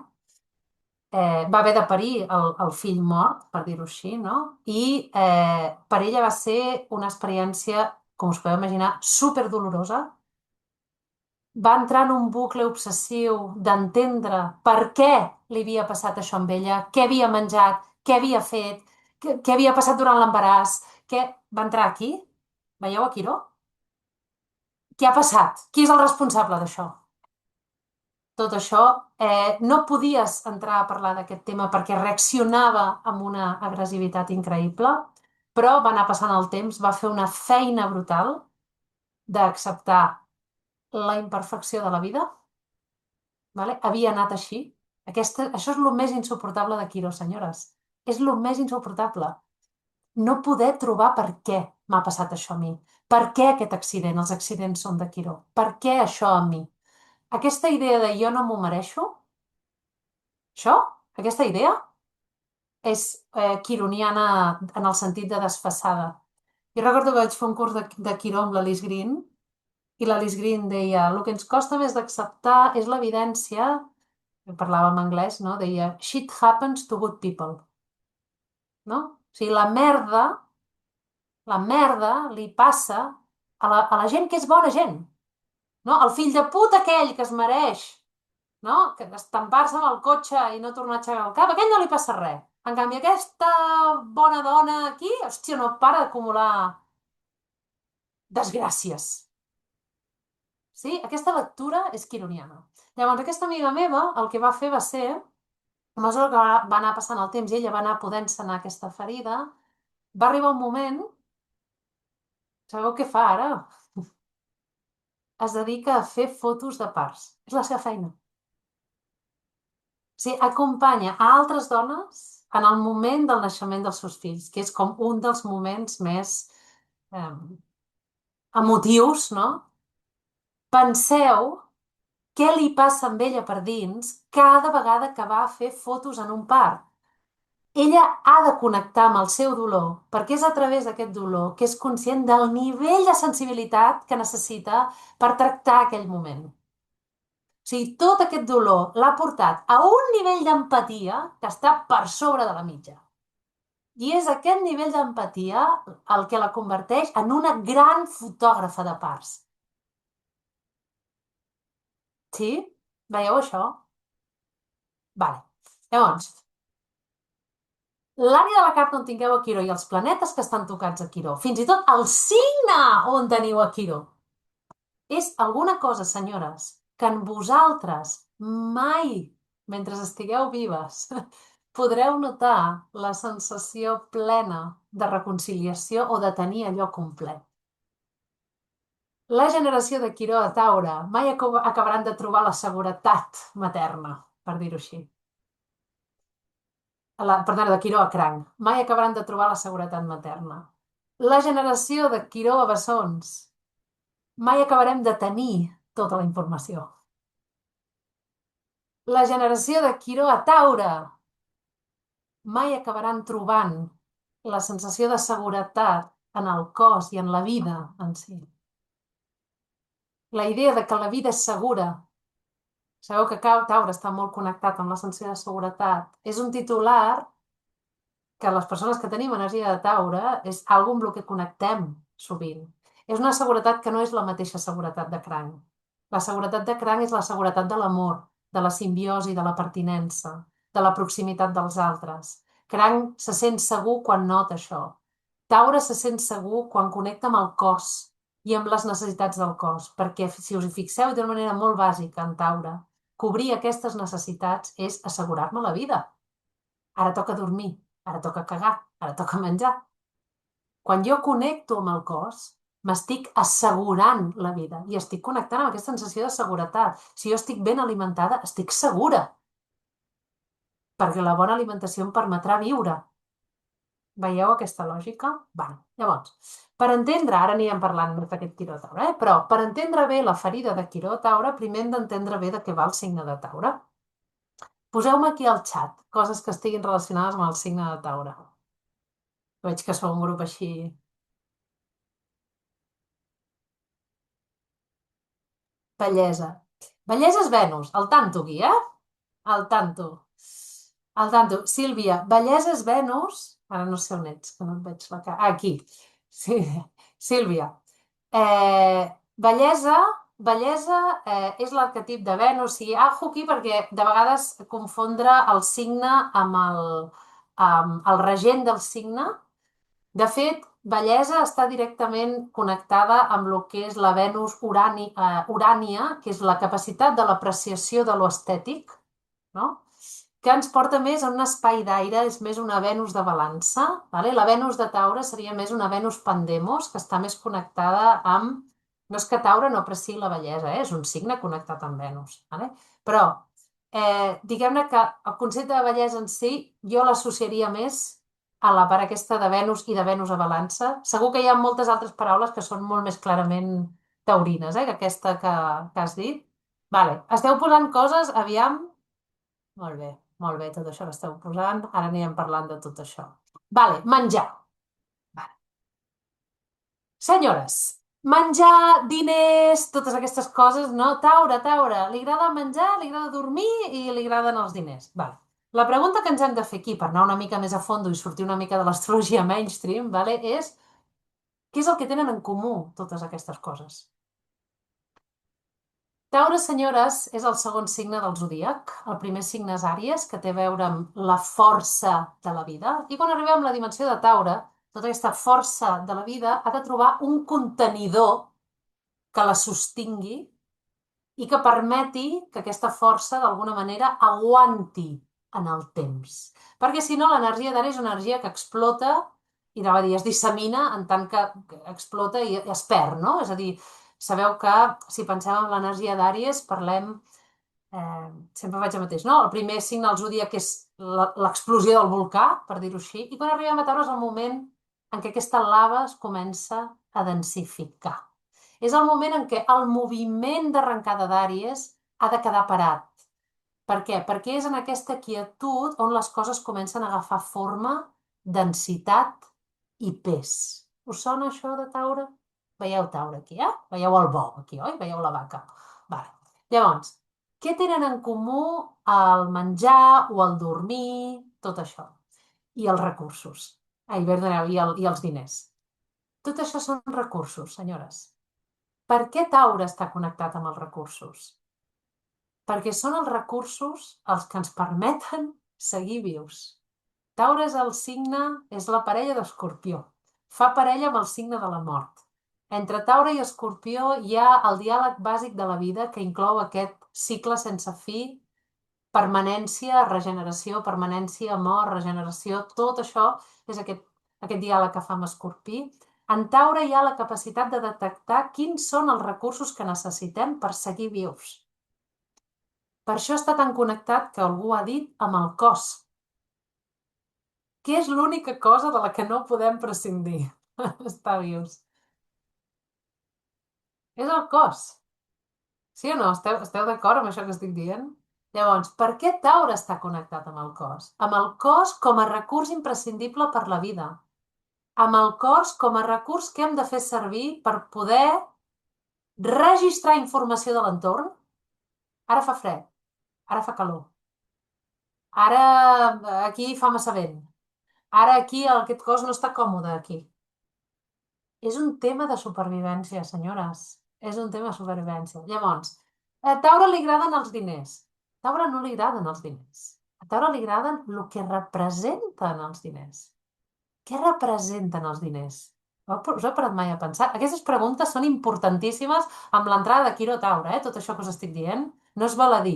va haver de parir el fill mort, per dir-ho així, no? I per ella va ser una experiència, com us podeu imaginar, super dolorosa. Va entrar en un bucle obsessiu d'entendre per què li havia passat això amb ella, què havia menjat, què havia fet, què havia passat durant l'embaràs, què... Va entrar aquí? Veieu a Quiró? Què ha passat? Qui és el responsable d'això? Tot això, no podies entrar a parlar d'aquest tema perquè reaccionava amb una agressivitat increïble, però va anar passant el temps, va fer una feina brutal d'acceptar la imperfecció de la vida, vale? Havia anat així. Això és el més insuportable de Quiró, senyores. És el més insuportable. No poder trobar per què m'ha passat això a mi. Per què aquest accident? Els accidents són de Quiró. Per què això a mi? Aquesta idea de jo no m'ho mereixo, això, aquesta idea, és quironiana en el sentit de desfasada. Jo recordo que vaig fer un curs de Quiró amb l'Alice Green i l'Alice Green deia el que ens costa més d'acceptar és l'evidència, parlava en anglès, no? Deia shit happens to good people, no? O sigui, la merda li passa a la gent que és bona gent, no? El fill de puta aquell que es mereix, no? Que estampar-se amb el cotxe i no tornar a aixecar el cap, a aquell no li passa res. En canvi, aquesta bona dona aquí, hòstia, no para d'acumular desgràcies. Sí? Aquesta lectura és quironiana. Llavors, aquesta amiga meva el que va fer va ser, a mesura que va anar passant el temps i ella va anar podent sanar aquesta ferida, va arribar un moment, sabeu què fa ara? Es dedica a fer fotos de parts. És la seva feina. O sigui, acompanya a altres dones en el moment del naixement dels seus fills, que és com un dels moments més eh, emotius, no? Penseu què li passa amb ella per dins cada vegada que va a fer fotos en un part. Ella ha de connectar amb el seu dolor, perquè és a través d'aquest dolor que és conscient del nivell de sensibilitat que necessita per tractar aquell moment. O sigui, tot aquest dolor l'ha portat a un nivell d'empatia que està per sobre de la mitja. I és aquest nivell d'empatia el que la converteix en una gran fotògrafa de parts. Sí? Veieu això? Vale. Llavors, l'àrea de la carta on tingueu a Quiró i els planetes que estan tocats a Quiró, fins i tot el signe on teniu a Quiró, és alguna cosa, senyores, que en vosaltres mai, mentre estigueu vives, podreu notar la sensació plena de reconciliació o de tenir allò complet. La generació de Quiró a Taure mai acabaran de trobar la seguretat materna, per dir-ho així. Perdona, de Quiró a Cranc. Mai acabaran de trobar la seguretat materna. La generació de Quiró a Bessons. Mai acabarem de tenir tota la informació. La generació de Quiró a Taure. Mai acabaran trobant la sensació de seguretat en el cos i en la vida en si. La idea de que la vida és segura. Sabeu que Taure està molt connectat amb la sensació de seguretat. És un titular que les persones que tenim energia de Taure és alguna amb el que connectem sovint. És una seguretat que no és la mateixa seguretat de cranc. La seguretat de cranc és la seguretat de l'amor, de la simbiosi, de la pertinença, de la proximitat dels altres. Cranc se sent segur quan nota això. Taure se sent segur quan connecta amb el cos, i amb les necessitats del cos, perquè si us hi fixeu d'una manera molt bàsica en Taure, cobrir aquestes necessitats és assegurar-me la vida. Ara toca dormir, ara toca cagar, ara toca menjar. Quan jo connecto amb el cos, m'estic assegurant la vida i estic connectant amb aquesta sensació de seguretat. Si jo estic ben alimentada, estic segura, perquè la bona alimentació em permetrà viure. Veieu aquesta lògica? Bueno, llavors, per entendre, ara anirem parlant més d'aquest Quiró Taure, però per entendre bé la ferida de Quiró Taure, primer hem d'entendre bé de què va el signe de Taure. Poseu-me aquí al xat coses que estiguin relacionades amb el signe de Taure. Veig que sou un grup així. Bellesa. Bellesa és Venus, al tanto aquí, eh? Al tanto. Al tanto. Sílvia, bellesa és Venus. Ara no sé on ets, que no et veig la cara. Ah, aquí. Sí. Sílvia. Bellesa, bellesa és l'arquetip de Venus. I ajo aquí perquè de vegades confondre el signe amb el regent del signe. De fet, bellesa està directament connectada amb el que és la Venus urània, que és la capacitat de l'apreciació de l'estètic, no? Que ens porta més a un espai d'aire, és més una Venus de balança. Vale? La Venus de Taure seria més una Venus pandemos, que està més connectada amb... No és que Taure no apreciï la bellesa, és un signe connectat amb Venus. Vale? Però diguem-ne que el concepte de bellesa en si jo l'associaria més a la part aquesta de Venus i de Venus a balança. Segur que hi ha moltes altres paraules que són molt més clarament taurines, que aquesta que has dit. Vale. Esteu posant coses, aviam. Molt bé, tot això que esteu posant. Ara anirem parlant de tot això. Vale, menjar. Vale. Senyores, menjar, diners, totes aquestes coses, no? Taure, Taure, li agrada menjar, li agrada dormir i li agraden els diners. Vale. La pregunta que ens hem de fer aquí, per anar una mica més a fons i sortir una mica de l'astrologia mainstream, vale, és què és el que tenen en comú totes aquestes coses? Taure, senyores, és el segon signe del zodíac. El primer signe és Àries, que té a veure amb la força de la vida. I quan arribem a la dimensió de Taure, tota aquesta força de la vida ha de trobar un contenidor que la sostingui i que permeti que aquesta força, d'alguna manera, aguanti en el temps. Perquè, si no, l'energia d'Àries és una energia que explota, i anava a dir, es dissemina en tant que explota i es perd, no? És a dir, sabeu que si pensem en l'energia d'Àries, parlem, sempre faig el mateix, no? El primer signe del zodíac és l'explosió del volcà, per dir-ho així, i quan arribem a Taure és el moment en què aquesta lava es comença a densificar. És el moment en què el moviment d'arrencada d'Àries ha de quedar parat. Per què? Perquè és en aquesta quietud on les coses comencen a agafar forma, densitat i pes. Us sona això de Taure? Veieu Taure aquí, Veieu el bou aquí, oi? Veieu la vaca. Vale. Llavors, què tenen en comú el menjar o el dormir, tot això? I els recursos. Perdoneu, i els diners. Tot això són recursos, senyores. Per què Taure està connectat amb els recursos? Perquè són els recursos els que ens permeten seguir vius. Taure és el signe, és la parella d'Escorpió. Fa parella amb el signe de la mort. Entre Taure i Escorpió hi ha el diàleg bàsic de la vida que inclou aquest cicle sense fi, permanència, regeneració, permanència, mort, regeneració, tot això és aquest diàleg que fa amb Escorpí. En Taure hi ha la capacitat de detectar quins són els recursos que necessitem per seguir vius. Per això està tan connectat, que algú ha dit, amb el cos. Què és l'única cosa de la que no podem prescindir? Estar vius. És el cos. Sí o no? Esteu d'acord amb això que estic dient? Llavors, per què Taure està connectat amb el cos? Amb el cos com a recurs imprescindible per la vida. Amb el cos com a recurs que hem de fer servir per poder registrar informació de l'entorn. Ara fa fred, ara fa calor. Ara aquí fa massa vent. Ara aquí aquest cos no està còmode aquí. És un tema de supervivència, senyores. És un tema de supervivència. Llavors, a Taure li agraden els diners. A Taure no li agraden els diners. A Taure li agraden el que representen els diners. Què representen els diners? Us heu parat mai a pensar? Aquestes preguntes són importantíssimes amb l'entrada de Quiro Taura, tot això que us estic dient. No és baladí.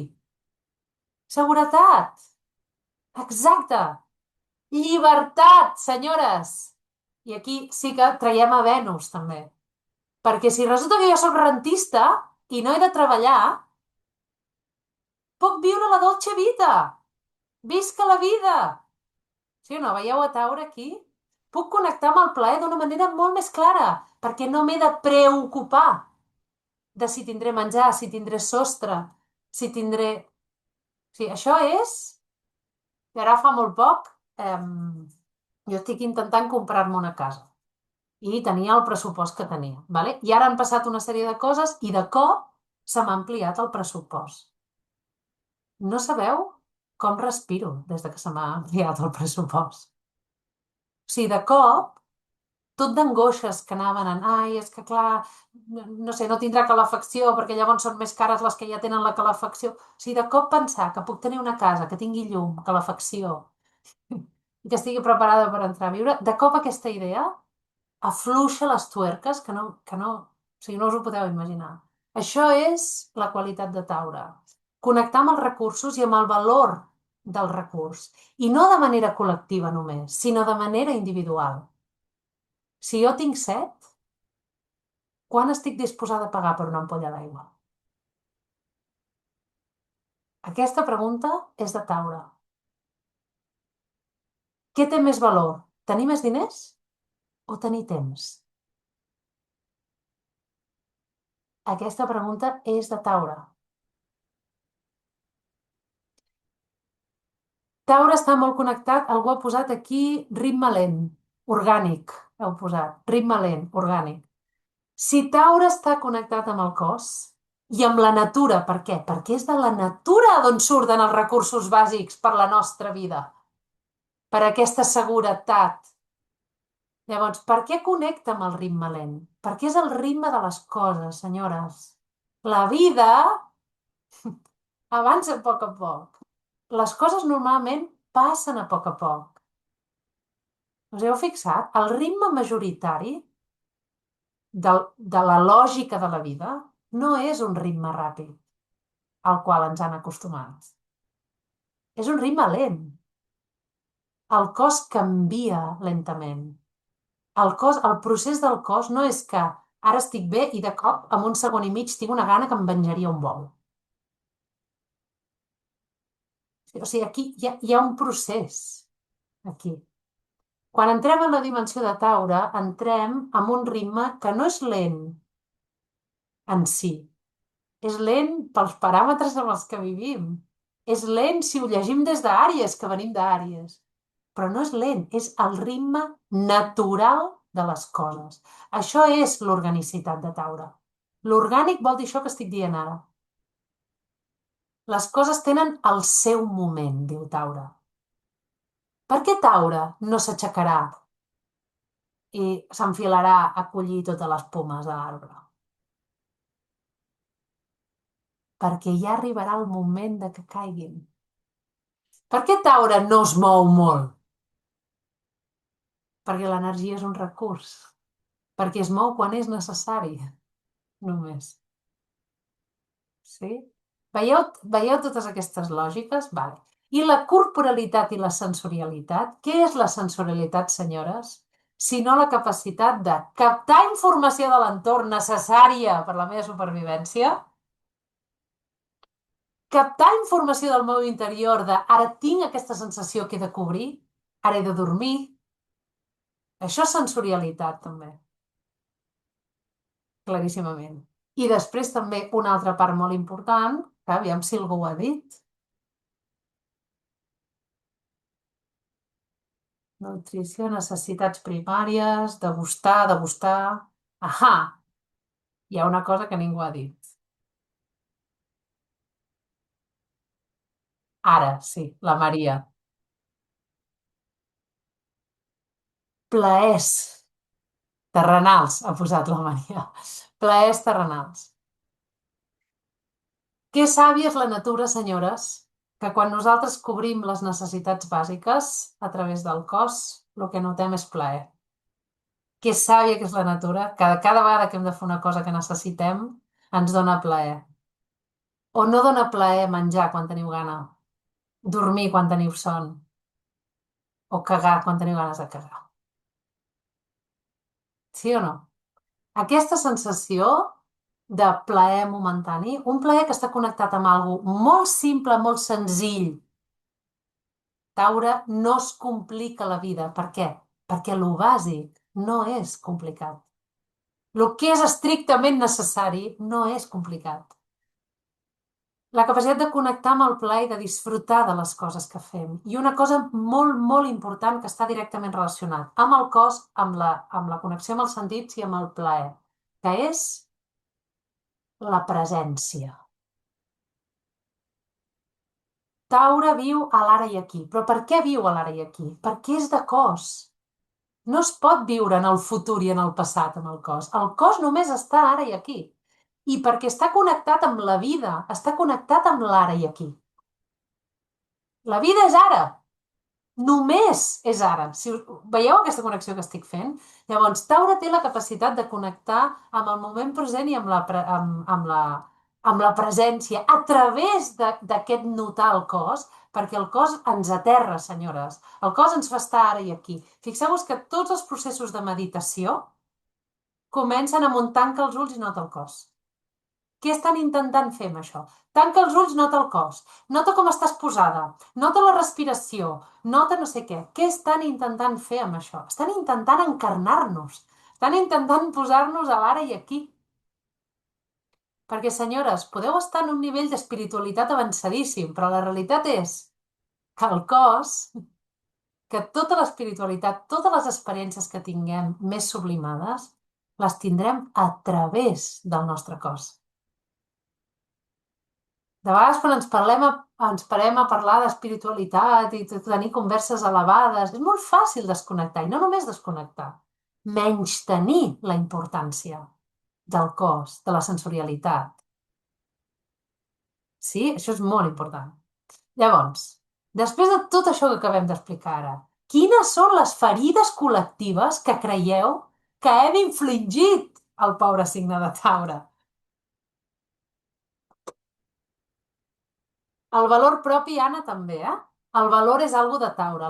Seguretat! Exacte! Llibertat, senyores! I aquí sí que traiem a Venus, també. Perquè si resulta que jo sóc rentista i no he de treballar, puc viure la dolce vita! Visca la vida! Sí o no? Veieu a Taure aquí? Puc connectar amb el plaer d'una manera molt més clara, perquè no m'he de preocupar de si tindré menjar, si tindré sostre, si tindré... Sí, això és... I ara fa molt poc, jo estic intentant comprar-me una casa i tenia el pressupost que tenia, vale? I ara han passat una sèrie de coses i de cop se m'ha ampliat el pressupost. No sabeu com respiro des de que se m'ha ampliat el pressupost. O sigui, de cop tot d'angoixes que anaven en, ai, és que clar, no sé, no tindrà calefacció perquè llavors són més cares les que ja tenen la calefacció. O sigui, de cop pensar que puc tenir una casa que tingui llum, calefacció i que estigui preparada per entrar a viure, de cop aquesta idea afluixa les tuerques o sigui, no us ho podeu imaginar. Això és la qualitat de Taure. Connectar amb els recursos i amb el valor del recurs. I no de manera col·lectiva només, sinó de manera individual. Si jo tinc set, quan estic disposada a pagar per una ampolla d'aigua? Aquesta pregunta és de Taure. Què té més valor? Tenir més diners o tenir temps? Aquesta pregunta és de Taure. Taure està molt connectat, algú ha posat aquí ritme lent, orgànic, heu posat, ritme lent, orgànic. Si Taure està connectat amb el cos i amb la natura, per què? Perquè és de la natura d'on surten els recursos bàsics per la nostra vida, per aquesta seguretat. Llavors, per què connecta amb el ritme lent? Perquè és el ritme de les coses, senyores. La vida avança a poc. Les coses normalment passen a poc. Us heu fixat? El ritme majoritari de la lògica de la vida no és un ritme ràpid al qual ens han acostumat. És un ritme lent. El cos canvia lentament. El procés del cos no és que ara estic bé i de cop, en un segon i mig, tinc una gana que em venjaria un bol. O sigui, aquí hi ha un procés. Aquí. Quan entrem en la dimensió de Taure, entrem amb un ritme que no és lent en si. És lent pels paràmetres amb els que vivim. És lent si ho llegim des d'Àries, que venim d'Àries. Però no és lent, és el ritme natural de les coses. Això és l'organicitat de Taure. L'orgànic vol dir això que estic dient ara. Les coses tenen el seu moment, diu Taure. Per què Taure no s'aixecarà i s'enfilarà a collir totes les pomes de l'arbre? Perquè ja arribarà el moment de que caiguin. Per què Taure no es mou molt? Perquè l'energia és un recurs. Perquè es mou quan és necessari, només. Sí? Veieu totes aquestes lògiques? Vale. I la corporalitat i la sensorialitat? Què és la sensorialitat, senyores? Sinó la capacitat de captar informació de l'entorn necessària per la meva supervivència, captar informació del meu interior de ara tinc aquesta sensació que he de cobrir, ara he de dormir. Això és sensorialitat, també, claríssimament. I després també una altra part molt important, que aviam si algú ho ha dit, nutrició, necessitats primàries, degustar. Ahà, hi ha una cosa que ningú ha dit. Ara, sí, la Maria. Plaers terrenals, ha posat la Maria. Plaers terrenals. Que sàvia és la natura, senyores, que quan nosaltres cobrim les necessitats bàsiques a través del cos, el que notem és plaer. Que sàvia que és la natura, que cada vegada que hem de fer una cosa que necessitem, ens dona plaer. O no dona plaer menjar quan teniu gana, dormir quan teniu son, o cagar quan teniu ganes de cagar. Sí o no? Aquesta sensació de plaer momentani, un plaer que està connectat amb alguna molt simple, molt senzill. Taure, no es complica la vida. Per què? Perquè lo bàsic no és complicat. El que és estrictament necessari no és complicat. La capacitat de connectar amb el plaer i de disfrutar de les coses que fem. I una cosa molt, molt important que està directament relacionat amb el cos, amb la connexió amb els sentits i amb el plaer, que és la presència. Taure viu a l'ara i aquí. Però per què viu a l'ara i aquí? Perquè és de cos. No es pot viure en el futur i en el passat amb el cos. El cos només està ara i aquí. I perquè està connectat amb la vida, està connectat amb l'ara i aquí. La vida és ara. Només és ara. Si veieu aquesta connexió que estic fent? Llavors, Taure té la capacitat de connectar amb el moment present i amb la presència a través d'aquest notar el cos, perquè el cos ens aterra, senyores. El cos ens fa estar ara i aquí. Fixeu-vos que tots els processos de meditació comencen amb un tanca els ulls i nota el cos. Què estan intentant fer amb això? Tanca els ulls, nota el cos. Nota com estàs posada. Nota la respiració. Nota no sé què. Què estan intentant fer amb això? Estan intentant encarnar-nos. Estan intentant posar-nos a l'ara i aquí. Perquè, senyores, podeu estar en un nivell d'espiritualitat avançadíssim, però la realitat és que el cos, que tota l'espiritualitat, totes les experiències que tinguem més sublimades, les tindrem a través del nostre cos. De vegades quan ens parem a parlar d'espiritualitat i tenir converses elevades, és molt fàcil desconnectar, i no només desconnectar, menystenir la importància del cos, de la sensorialitat. Sí, això és molt important. Llavors, després de tot això que acabem d'explicar ara, quines són les ferides col·lectives que creieu que hem infligit al pobre signe de Taure? El valor propi, Anna, també, eh? El valor és algo de Taure,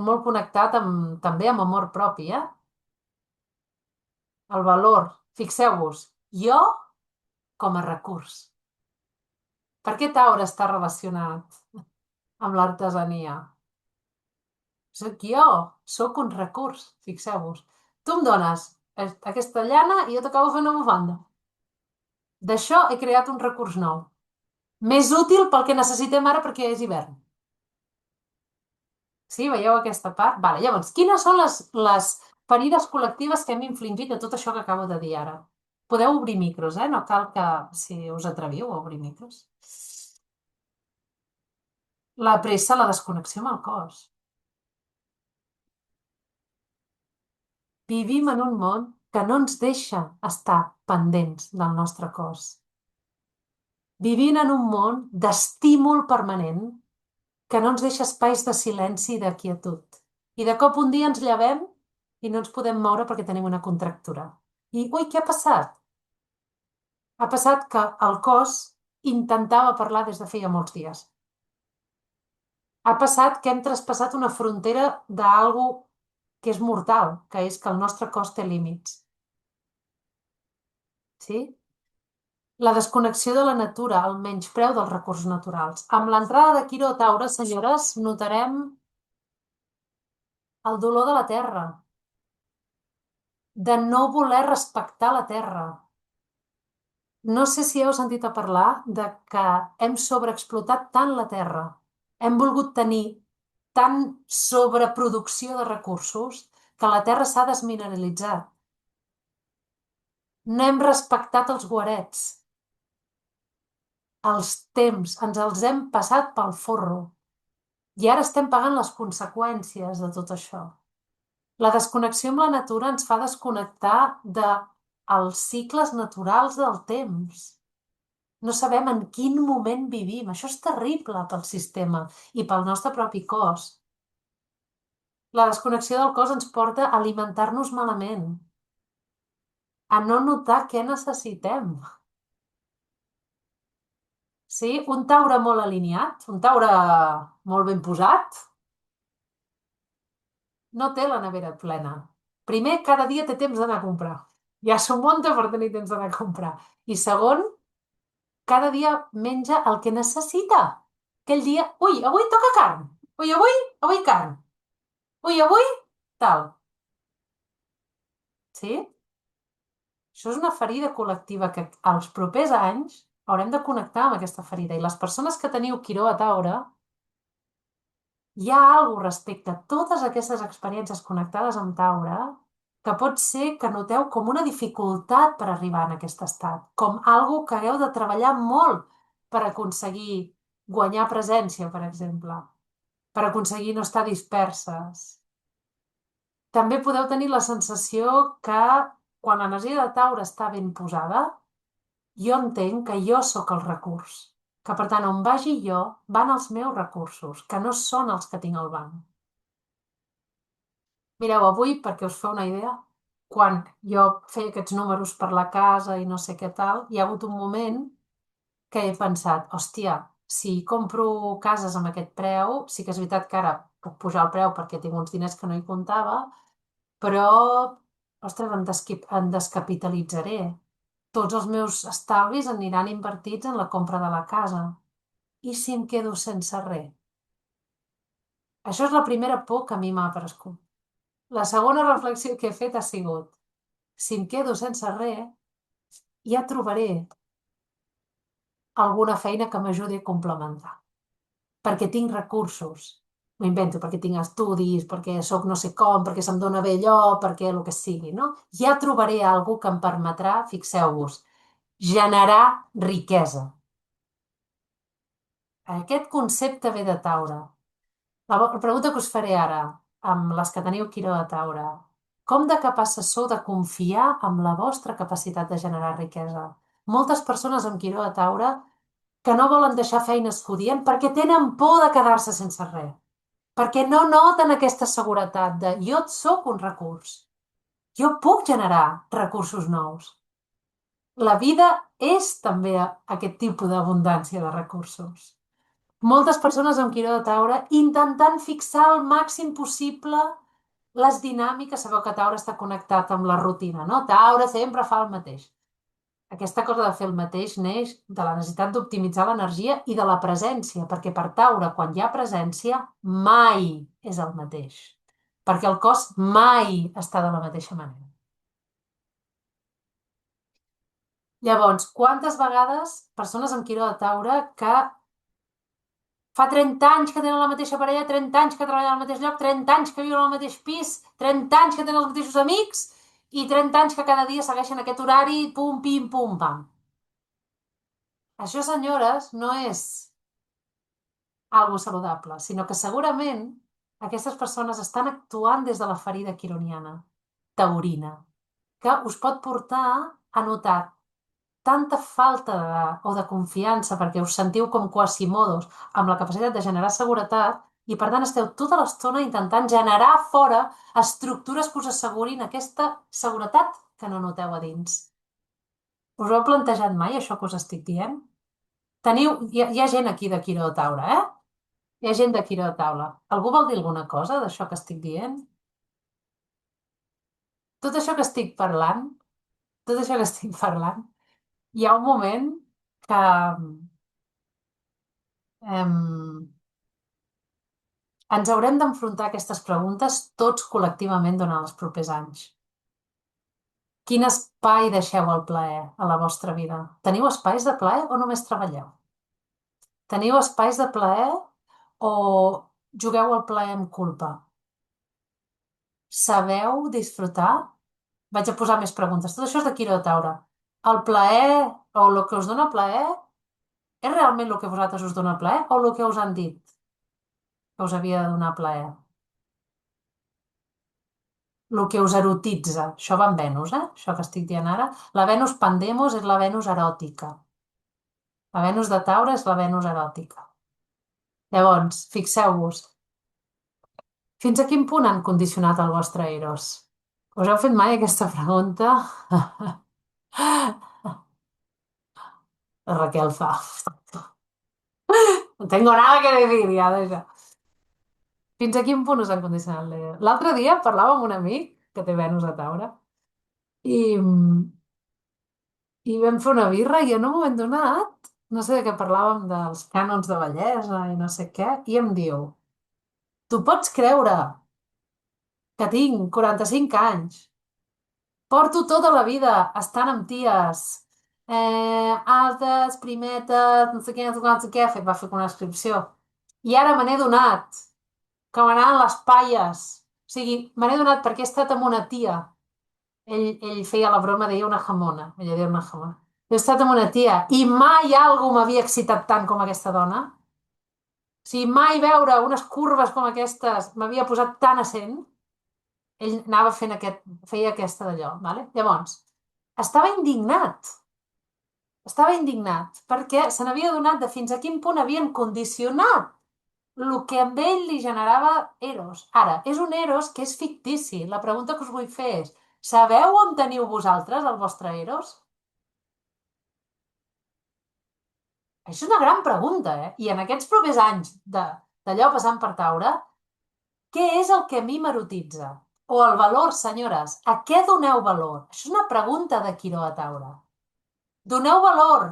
molt connectat també amb amor propi, eh? El valor, fixeu-vos, jo com a recurs. Per què Taure està relacionat amb l'artesania? Soc jo, sóc un recurs, fixeu-vos. Tu em dones aquesta llana i jo t'acabo fent una bufanda. D'això he creat un recurs nou. Més útil pel que necessitem ara perquè és hivern. Sí, veieu aquesta part? Vale, llavors, quines són les ferides col·lectives que hem infligit de tot això que acabo de dir ara? Podeu obrir micros, eh? No cal que, si us atreviu a obrir micros. La pressa, la desconnexió amb el cos. Vivim en un món que no ens deixa estar pendents del nostre cos. Vivim en un món d'estímul permanent que no ens deixa espais de silenci i de quietud. I de cop un dia ens llevem i no ens podem moure perquè tenim una contractura. I, ui, què ha passat? Ha passat que el cos intentava parlar des de feia molts dies. Ha passat que hem traspassat una frontera d'algo que és mortal, que és que el nostre cos té límits. Sí? La desconnexió de la natura, el menyspreu dels recursos naturals. Amb l'entrada de Quiró a Taure, senyores, notarem el dolor de la terra, de no voler respectar la terra. No sé si heu sentit a parlar de que hem sobreexplotat tant la terra, hem volgut tenir tant sobreproducció de recursos que la terra s'ha desmineralitzat. No hem respectat els guarets. Els temps ens els hem passat pel forro. I ara estem pagant les conseqüències de tot això. La desconnexió amb la natura ens fa desconnectar dels cicles naturals del temps. No sabem en quin moment vivim. Això és terrible pel sistema i pel nostre propi cos. La desconnexió del cos ens porta a alimentar-nos malament, a no notar què necessitem. Sí? Un taure molt alineat, un taure molt ben posat, no té la nevera plena. Primer, cada dia té temps d'anar a comprar. Ja s'ho munta per tenir temps d'anar a comprar. I segon, cada dia menja el que necessita. Aquell dia, ui, avui toca carn. Ui, avui carn. Ui, avui tal. Sí? Això és una ferida col·lectiva que als propers anys haurem de connectar amb aquesta ferida. I les persones que teniu Quiró a Taure, hi ha alguna cosa respecte a totes aquestes experiències connectades amb Taure que pot ser que noteu com una dificultat per arribar en aquest estat, com algo que hagueu de treballar molt per aconseguir guanyar presència, per exemple, per aconseguir no estar disperses. També podeu tenir la sensació que quan l'energia de Taure està ben posada, jo entenc que jo sóc el recurs, que per tant on vagi jo van els meus recursos, que no són els que tinc al banc. Mireu, avui, perquè us feu una idea, quan jo feia aquests números per la casa i no sé què tal, hi ha hagut un moment que he pensat, hòstia, si compro cases amb aquest preu, sí que és veritat que ara puc pujar el preu perquè tinc uns diners que no hi comptava, però, ostres, em descapitalitzaré. Tots els meus estalvis aniran invertits en la compra de la casa. I si em quedo sense res? Això és la primera por que a mi m'ha aparegut. La segona reflexió que he fet ha sigut, si em quedo sense res, ja trobaré alguna feina que m'ajudi a complementar. Perquè tinc recursos. M'ho invento, perquè tinc estudis, perquè sóc no sé com, perquè se'm dona bé allò, perquè el que sigui, no? Ja trobaré alguna que em permetrà, fixeu-vos, generar riquesa. Aquest concepte ve de Taure. La pregunta que us faré ara, amb les que teniu Quiró a Taure, com de capaces sou de confiar en la vostra capacitat de generar riquesa? Moltes persones amb Quiró a Taure que no volen deixar feines que odien perquè tenen por de quedar-se sense res, perquè no noten aquesta seguretat de jo sóc un recurs, jo puc generar recursos nous. La vida és també aquest tipus d'abundància de recursos. Moltes persones amb Quiró de Taure intentant fixar el màxim possible les dinàmiques. Sabeu que Taure està connectat amb la rutina, no? Taure sempre fa el mateix. Aquesta cosa de fer el mateix neix de la necessitat d'optimitzar l'energia i de la presència, perquè per Taure, quan hi ha presència, mai és el mateix, perquè el cos mai està de la mateixa manera. Llavors, quantes vegades persones amb Quiró de Taure que fa 30 anys que tenen la mateixa parella, 30 anys que treballen al mateix lloc, 30 anys que viuen al mateix pis, 30 anys que tenen els mateixos amics i 30 anys que cada dia segueixen aquest horari, pum, pim, pum, pam. Això, senyores, no és algo saludable, sinó que segurament aquestes persones estan actuant des de la ferida quironiana, taurina, que us pot portar a notar tanta falta de confiança perquè us sentiu com quasimodos amb la capacitat de generar seguretat i per tant esteu tota l'estona intentant generar fora estructures que us assegurin aquesta seguretat que no noteu a dins. Us ho heu plantejat mai, això que us estic dient? Hi ha gent aquí de Quiró de Taure, eh? Hi ha gent de Quiró de Taula. Algú vol dir alguna cosa d'això que estic dient? Tot això que estic parlant, tot això que estic parlant, hi ha un moment que em, ens haurem d'enfrontar a aquestes preguntes tots col·lectivament durant els propers anys. Quin espai deixeu al plaer a la vostra vida? Teniu espais de plaer o només treballeu? Teniu espais de plaer o jugueu al plaer amb culpa? Sabeu disfrutar? Vaig a posar més preguntes. Tot això és de Quiró de Taure. El plaer o el que us dona plaer és realment el que a vosaltres us dona plaer o el que us han dit que us havia de donar plaer? El que us erotitza. Això va amb Venus, Això que estic dient ara. La Venus Pandemos és la Venus eròtica. La Venus de Taure és la Venus eròtica. Llavors, fixeu-vos, Fins a quin punt han condicionat el vostre Eros? Us heu fet mai aquesta pregunta? La Raquel fa. No tengo nada que decir, ja, deixa. Fins a quin punt us han condicionat l'Eros? L'altre dia parlava amb un amic que té Venus a Taure i, i vam fer una birra i en un moment donat, no sé de què parlàvem, dels cànons de bellesa i no sé què, i em diu, tu pots creure que tinc 45 anys, porto tota la vida estant amb ties, altes, primetes, no sé què, no sé què, no sé què, va fer una descripció. I ara me n'he donat que m'anaven les palles. O sigui, me n'he donat perquè he estat amb una tia. Ell feia la broma, deia una jamona. Ella deia una jamona. He estat amb una tia i mai algú m'havia excitat tant com aquesta dona. O sigui, mai veure unes curves com aquestes m'havia posat tan a 100. Ell anava fent feia aquesta d'allò, vale? Llavors, estava indignat. Estava indignat perquè se n'havia adonat de fins a quin punt havien condicionat el que amb ell li generava Eros. Ara, és un Eros que és fictici. La pregunta que us vull fer és, sabeu on teniu vosaltres el vostre Eros? Això és una gran pregunta, eh? I en aquests propers anys d'allò passant per Taure, què és el que a mi m'erotitza? O el valor, senyores, a què doneu valor? Això és una pregunta de Quiró a Taure. Doneu valor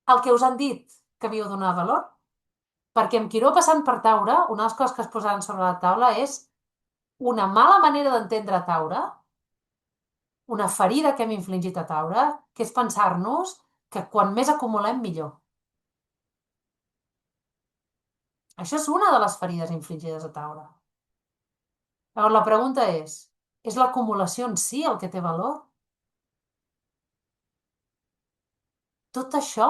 al que us han dit que havíeu de donar valor? Perquè amb Quiró passant per Taure, una de les coses que es posaran sobre la taula és una mala manera d'entendre Taure, una ferida que hem infligit a Taure, que és pensar-nos que quan més acumulem, millor. Això és una de les ferides infligides a Taure. Llavors, la pregunta és l'acumulació en si el que té valor? Tot això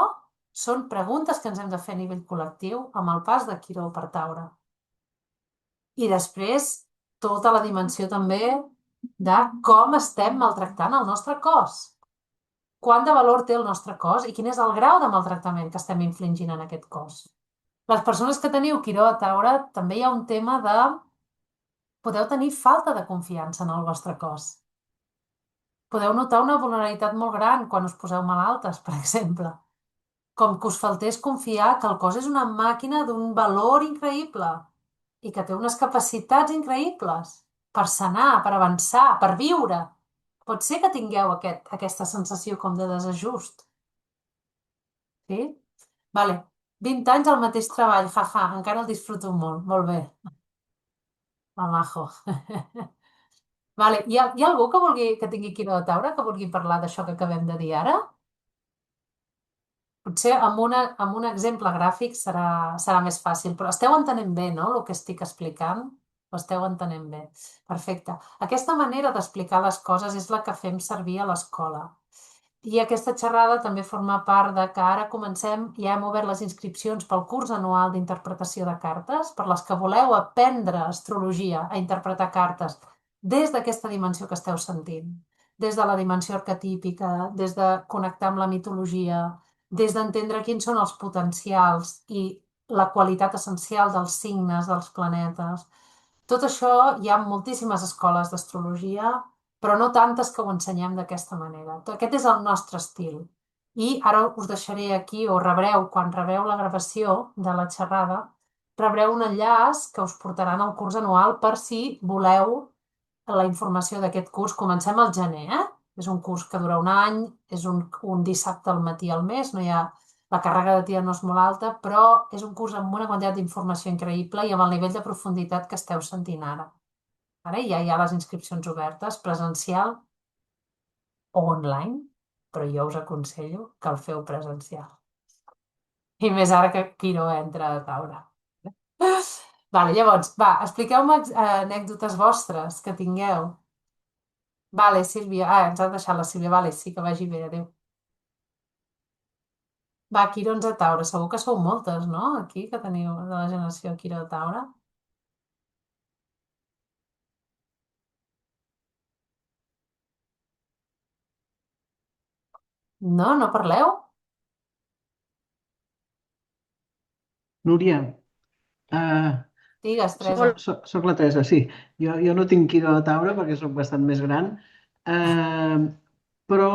són preguntes que ens hem de fer a nivell col·lectiu amb el pas de Quiró per Taure. I després, tota la dimensió també de com estem maltractant el nostre cos. Quant de valor té el nostre cos i quin és el grau de maltractament que estem infligint en aquest cos. Les persones que teniu Quiró a Taure, també hi ha un tema de... Podeu tenir falta de confiança en el vostre cos. Podeu notar una vulnerabilitat molt gran quan us poseu malaltes, per exemple. Com que us faltés confiar que el cos és una màquina d'un valor increïble i que té unes capacitats increïbles per sanar, per avançar, per viure. Pot ser que tingueu aquesta sensació com de desajust. Sí? Vale. 20 anys al mateix treball, jaja, encara el disfruto molt. Molt bé, majo. Vale. Hi ha algú que tingui Quiró de Taure que vulgui parlar d'això que acabem de dir ara? Potser amb un exemple gràfic serà més fàcil, però esteu entenent bé, no?, el que estic explicant? Ho esteu entenent bé. Perfecte. Aquesta manera d'explicar les coses és la que fem servir a l'escola. I aquesta xerrada també forma part de que ara comencem, ja hem obert les inscripcions pel curs anual d'interpretació de cartes, per les que voleu aprendre astrologia, a interpretar cartes, des d'aquesta dimensió que esteu sentint, des de la dimensió arquetípica, des de connectar amb la mitologia, des d'entendre quins són els potencials i la qualitat essencial dels signes dels planetes. Tot això hi ha moltíssimes escoles d'astrologia, però no tantes que ho ensenyem d'aquesta manera. Aquest és el nostre estil. I ara us deixaré aquí, o rebreu, quan rebeu la gravació de la xerrada, rebreu un enllaç que us portaran al curs anual per si voleu la informació d'aquest curs. Comencem al gener, eh? És un curs que dura un any, és un dissabte al matí al mes, no hi ha... La càrrega de tia no és molt alta, però és un curs amb una quantitat d'informació increïble i amb el nivell de profunditat que esteu sentint ara. Ara ja hi ha les inscripcions obertes, presencial o online, però jo us aconsello que el feu presencial. I més ara que Quiró entra a taula. Vale, llavors, va, expliqueu-me anècdotes vostres que tingueu. Vale, Sílvia. Ah, ens ha deixat la Sílvia. Vale, sí, que vagi bé. Adéu. Va, Quirons a Taure. Segur que sou moltes, no? Aquí, que teniu de la generació Quiró a Taure. No, no parleu? Núria, Digues, Teresa. Soc la Teresa, sí. Jo no tinc quiro a taure perquè sóc bastant més gran, eh, però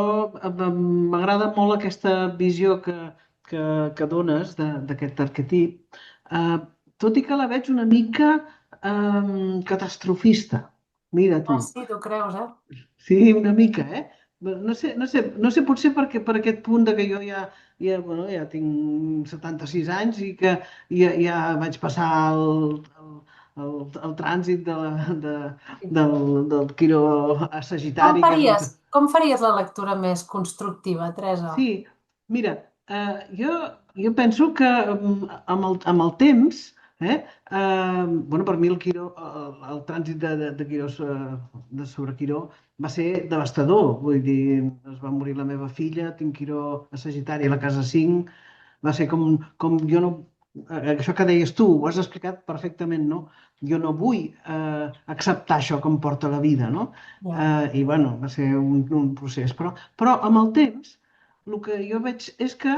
m'agrada molt aquesta visió que dones d'aquest arquetip, eh, tot i que la veig una mica catastrofista. Mira Ah, tu. sí, tu creus, eh? Sí, una mica, eh? No sé, potser perquè per aquest punt de que jo bueno, ja tinc 76 anys i que ja vaig passar el trànsit del Quiró a Com Sagitari, que és el faries, que... com faries la lectura més constructiva, Teresa? Sí, mira, jo penso que amb el temps, bueno, per mi el trànsit de Quiró sobre Quiró va ser devastador. Vull dir, es va morir la meva filla, tinc Quiró a Sagitari a la casa 5, va ser com jo no... Això que deies tu, ho has explicat perfectament, no? Jo no vull acceptar això que em porta la vida, no? Ja. I bueno, va ser un procés. Però amb el temps el que jo veig és que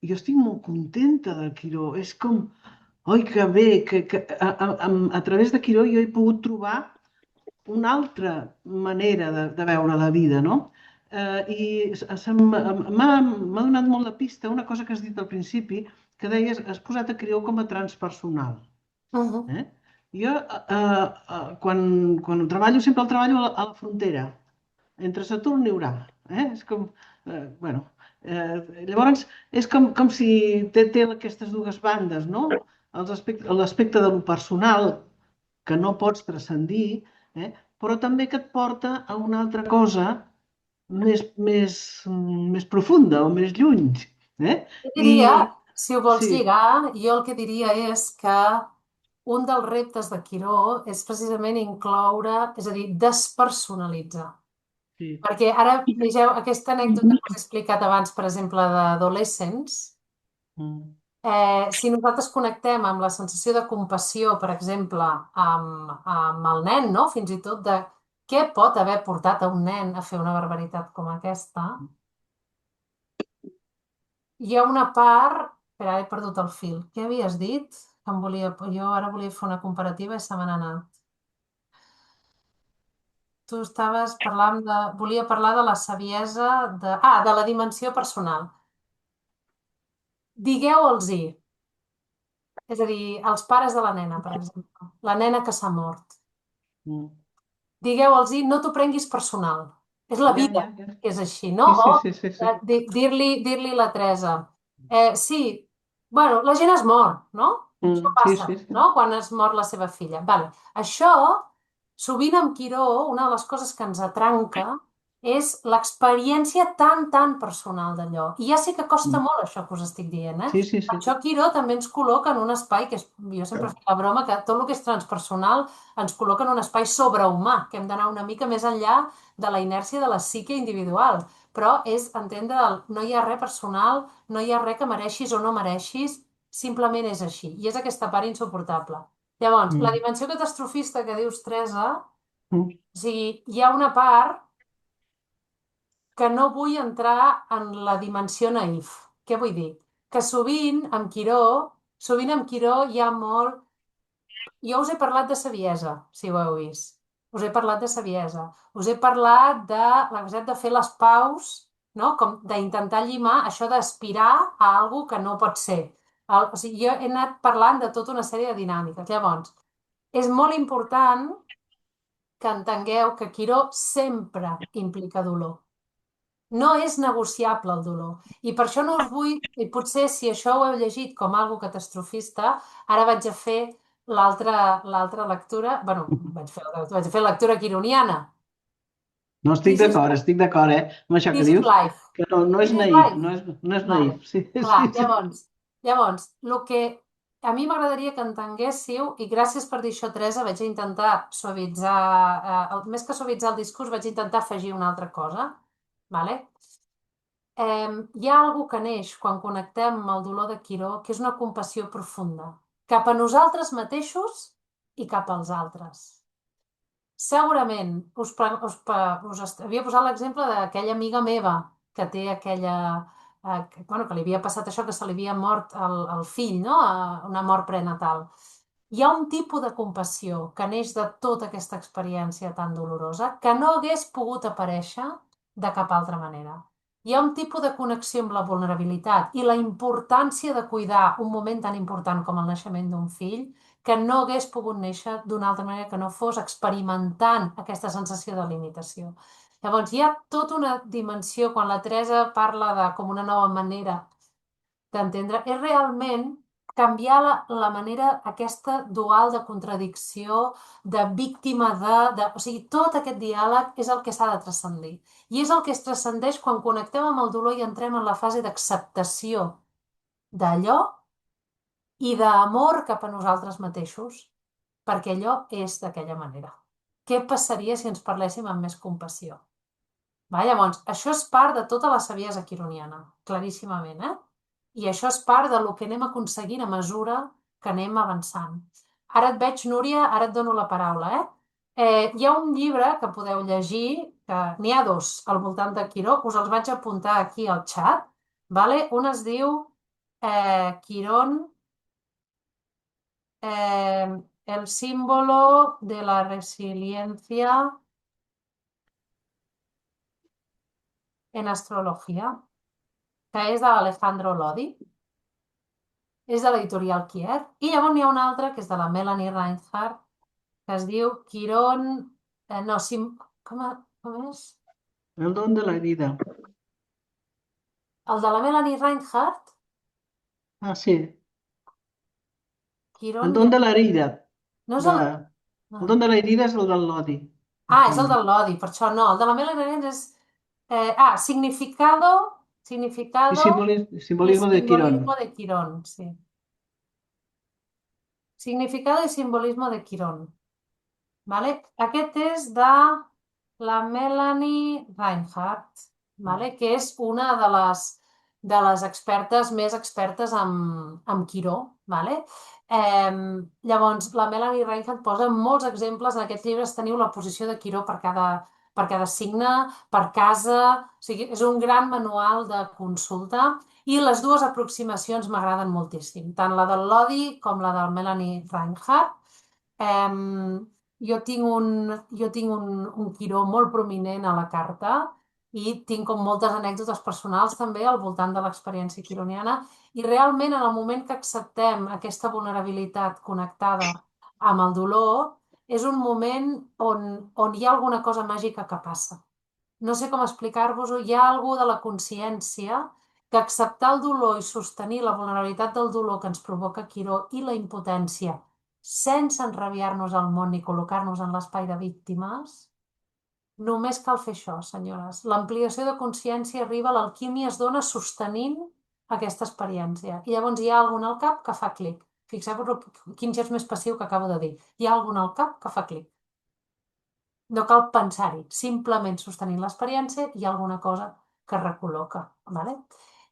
jo estic molt contenta del Quiró. És com, oi, que bé, que a través de Quiró jo he pogut trobar una altra manera de veure la vida, no? M'ha donat molt la pista una cosa que has dit al principi, que deies, has posat a Quiró com a transpersonal. Mhm. Eh? Jo, quan treballo, sempre el treballo a la frontera entre Saturn i Urà. És com, bueno, llavors és com si té aquestes dues bandes, no? L'aspecte de lo personal, que no pots transcendir, però també que et porta a una altra cosa més profunda o més lluny. Eh? Jo I diria, si ho vols sí, lligar, jo el que diria és que un dels reptes de Quiró és precisament incloure, és a dir, despersonalitzar. sí. Perquè ara, vegeu, aquesta anècdota que us he explicat abans, per exemple, d'adolescents, Mm, si nosaltres connectem amb la sensació de compassió, per exemple, amb el nen, no? Fins i tot de què pot haver portat a un nen a fer una barbaritat com aquesta, hi ha una part... Espera, he perdut el fil. Què havies dit? Que em volia... Jo ara volia fer una comparativa i se me n'ha anat. Tu estaves parlant de... Volia parlar de la saviesa de... Ah, de la dimensió personal. Digueu-los-hi. És a dir, els pares de la nena, per exemple. La nena que s'ha mort. mm. Digueu-los, no t'ho prenguis personal. És la Ja, vida ja, ja. que és així, no? Sí, O sí, sí, sí, sí. dir-li la Teresa, sí, bueno, la gent es mor, no? Això Sí, passa, sí, sí. no? Quan es mor la seva filla. Vale. Això, sovint amb Quiró, una de les coses que ens atranca és l'experiència tan personal d'allò. I ja sé que costa Mm. molt això que us estic dient, eh? Sí, sí, Per sí. això Quiró també ens col·loca en un espai que és, jo sempre faig la broma que tot el que és transpersonal ens col·loca en un espai sobrehumà, que hem d'anar una mica més enllà de la inèrcia de la psique individual. Però és entendre el no hi ha res personal, no hi ha res que mereixis o no mereixis, simplement és així. I és aquesta part insuportable. Llavors, la Mm. dimensió catastrofista que dius, Teresa, Mm. o sigui, hi ha una part que no vull entrar en la dimensió naïf. Què vull dir? Que sovint amb Quiró hi ha molt... Jo us he parlat de saviesa, si ho heu vist. Us he parlat de saviesa. Us he parlat de la capacitat de fer les paus, no? Com d'intentar llimar això d'aspirar a algo que no pot ser. O sigui, jo he anat parlant de tota una sèrie de dinàmiques. Llavors, és molt important que entengueu que Quiró sempre implica dolor. No és negociable el dolor. I per això no us vull, i potser si això ho heu llegit com algo catastrofista, ara vaig a fer l'altra lectura, bueno, vaig a fer lectura quironiana. No, estic This is, d'acord, amb això que this is dius, life. que no és This is naïf, life. no és Vale. naïf. Sí, Clar, sí, sí. llavors, el que a mi m'agradaria que entenguéssiu, i gràcies per dir això, Teresa, vaig intentar suavitzar, més que suavitzar el discurs, vaig intentar afegir una altra cosa, vale? Hi ha alguna que neix quan connectem amb el dolor de Quiró, que és una compassió profunda, cap a nosaltres mateixos i cap als altres. Segurament havia posat l'exemple d'aquella amiga meva que té aquella... bueno, que li havia passat això, que se li havia mort el fill, no? Una mort prenatal. Hi ha un tipus de compassió que neix de tota aquesta experiència tan dolorosa que no hagués pogut aparèixer de cap altra manera. Hi ha un tipus de connexió amb la vulnerabilitat i la importància de cuidar un moment tan important com el naixement d'un fill que no hagués pogut néixer d'una altra manera que no fos experimentant aquesta sensació de limitació. Llavors, hi ha tota una dimensió, quan la Teresa parla de com una nova manera d'entendre, és realment canviar la manera aquesta dual de contradicció, de víctima o sigui, tot aquest diàleg és el que s'ha de transcendir. I és el que es transcendeix quan connectem amb el dolor i entrem en la fase d'acceptació d'allò i d'amor cap a nosaltres mateixos, perquè allò és d'aquella manera. Què passaria si ens parléssim amb més compassió? Llavors, això és part de tota la saviesa quironiana, claríssimament, eh? I això és part del que anem aconseguint a mesura que anem avançant. Ara et veig, Núria, ara et dono la paraula, eh? Hi ha un llibre que podeu llegir, que n'hi ha dos al voltant de Quiró, us els vaig apuntar aquí al xat, vale? Un es diu Quirón, el símbolo de la resiliencia en astrología, que és de l'Alejandro Lodi. És de l'editorial Kier. I llavors n'hi ha un altre, que és de la Melanie Reinhardt, que es diu Quirón... no, com és? El don de la herida. El de la Melanie Reinhardt, Ah, sí. El Quirón... don de la herida. No és De... el... El don de la herida és el del Lodi. És el del Lodi, per això no. El de la Melanie Reinhardt és... significado, I significado y simbolisme de Quirón. simbolismo de Quirón, sí. Significado y simbolismo de Quirón. Vale? Aquest és de la Melanie Reinhardt, vale? Que és una de les expertes més expertes en Quiró. Vale? Llavors, la Melanie Reinhardt posa molts exemples. En aquests llibres teniu la posició de Quiró per cada signe, per casa. O sigui, és un gran manual de consulta i les dues aproximacions m'agraden moltíssim, tant la del Lodi com la del Melanie Reinhardt. Jo tinc un Quiró molt prominent a la carta i tinc com moltes anècdotes personals també al voltant de l'experiència quironiana i realment en el moment que acceptem aquesta vulnerabilitat connectada amb el dolor és un moment on hi ha alguna cosa màgica que passa. No sé com explicar-vos-ho, hi ha alguna de la consciència que acceptar el dolor i sostenir la vulnerabilitat del dolor que ens provoca Quiró i la impotència sense enrabiar-nos al món ni col·locar-nos en l'espai de víctimes, només cal fer això, senyores. L'ampliació de consciència arriba, l'alquímia es dona sostenint aquesta experiència. I llavors hi ha algun al cap que fa clic. Fixeu-vos quin gest més passiu que acabo de dir. Hi ha algun al cap que fa clic. No cal pensar-hi, simplement sostenint l'experiència hi ha alguna cosa que es recol·loca. Vale?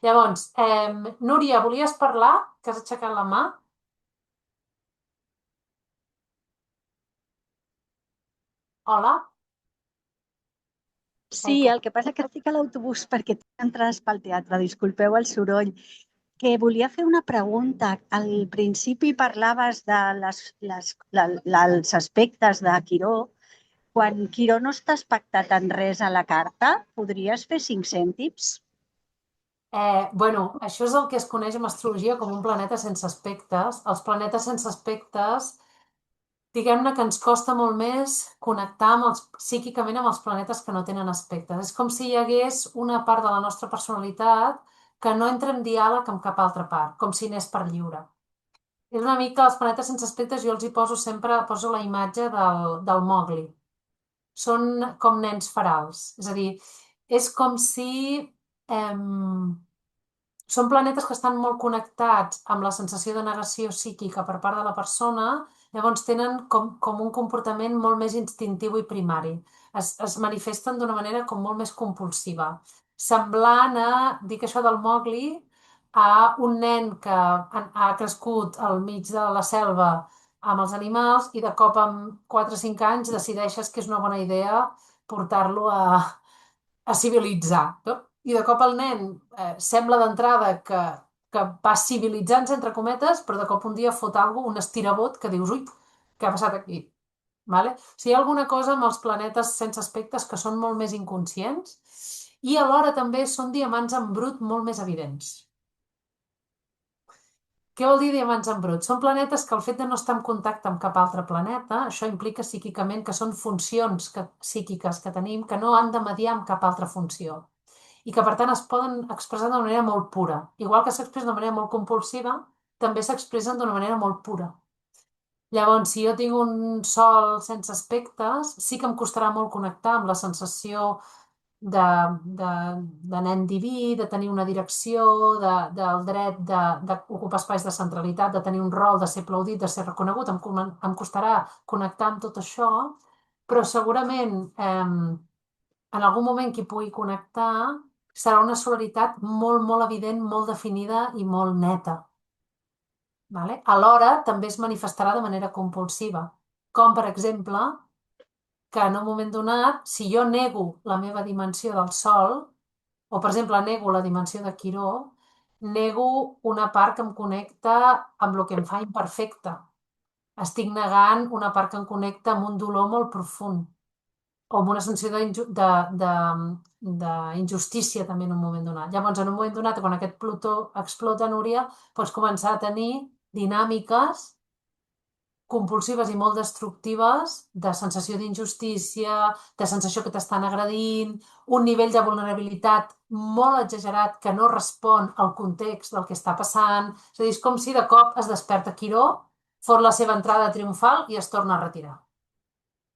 Llavors, Núria, volies parlar? Que has aixecat la mà? Hola? Sí, el que passa que estic a l'autobús perquè tinc entrades pel teatre, disculpeu el soroll. Que volia fer una pregunta. Al principi parlaves de els aspectes de Quiró. Quan Quiró no està aspectat en res a la carta, podries fer 5 cèntims? Això és el que es coneix en astrologia com un planeta sense aspectes. Els planetes sense aspectes, diguem-ne que ens costa molt més connectar psíquicament amb els planetes que no tenen aspectes. És com si hi hagués una part de la nostra personalitat que no entra en diàleg amb cap altra part, com si anés per lliure. És una mica els planetes sense aspectes, jo els hi poso la imatge del Mowgli. Són com nens ferals. És a dir, és com si... Són planetes que estan molt connectats amb la sensació de negació psíquica per part de la persona, llavors tenen com un comportament molt més instintiu i primari. Es manifesten d'una manera com molt més compulsiva. Semblant a, dic això del Mowgli, a un nen que ha crescut al mig de la selva amb els animals i de cop amb 4 o 5 anys decideixes que és una bona idea portar-lo a civilitzar. No? I de cop el nen sembla d'entrada que que va civilitzant, entre cometes, però de cop un dia fot un estirabot que dius, ui, què ha passat aquí? Vale? O sigui, hi ha alguna cosa amb els planetes sense aspectes que són molt més inconscients i alhora també són diamants en brut molt més evidents. Què vol dir diamants en brut? Són planetes que el fet de no estar en contacte amb cap altre planeta, això implica psíquicament que són funcions psíquiques que tenim que no han de mediar amb cap altra funció i que per tant es poden expressar d'una manera molt pura. Igual que s'expressen d'una manera molt compulsiva, també s'expressen d'una manera molt pura. Llavors, si jo tinc un sol sense aspectes, sí que em costarà molt connectar amb la sensació de nen diví, de tenir una direcció, del dret d'ocupar espais de centralitat, de tenir un rol, de ser aplaudit, de ser reconegut. Em costarà connectar amb tot això, però segurament en algun moment que hi pugui connectar serà una solaritat molt, molt evident, molt definida i molt neta. Vale? Alhora, també es manifestarà de manera compulsiva, com per exemple que en un moment donat, si jo nego la meva dimensió del Sol, o per exemple nego la dimensió de Quiró, nego una part que em connecta amb el que em fa imperfecte. Estic negant una part que em connecta amb un dolor molt profund o amb una sensació d'injustícia també en un moment donat. Llavors, en un moment donat, quan aquest Plutó explota, Núria, pots començar a tenir dinàmiques compulsives i molt destructives de sensació d'injustícia, de sensació que t'estan agredint, un nivell de vulnerabilitat molt exagerat que no respon al context del que està passant. És a dir, és com si de cop es desperta Quiró, fot la seva entrada triomfal i es torna a retirar.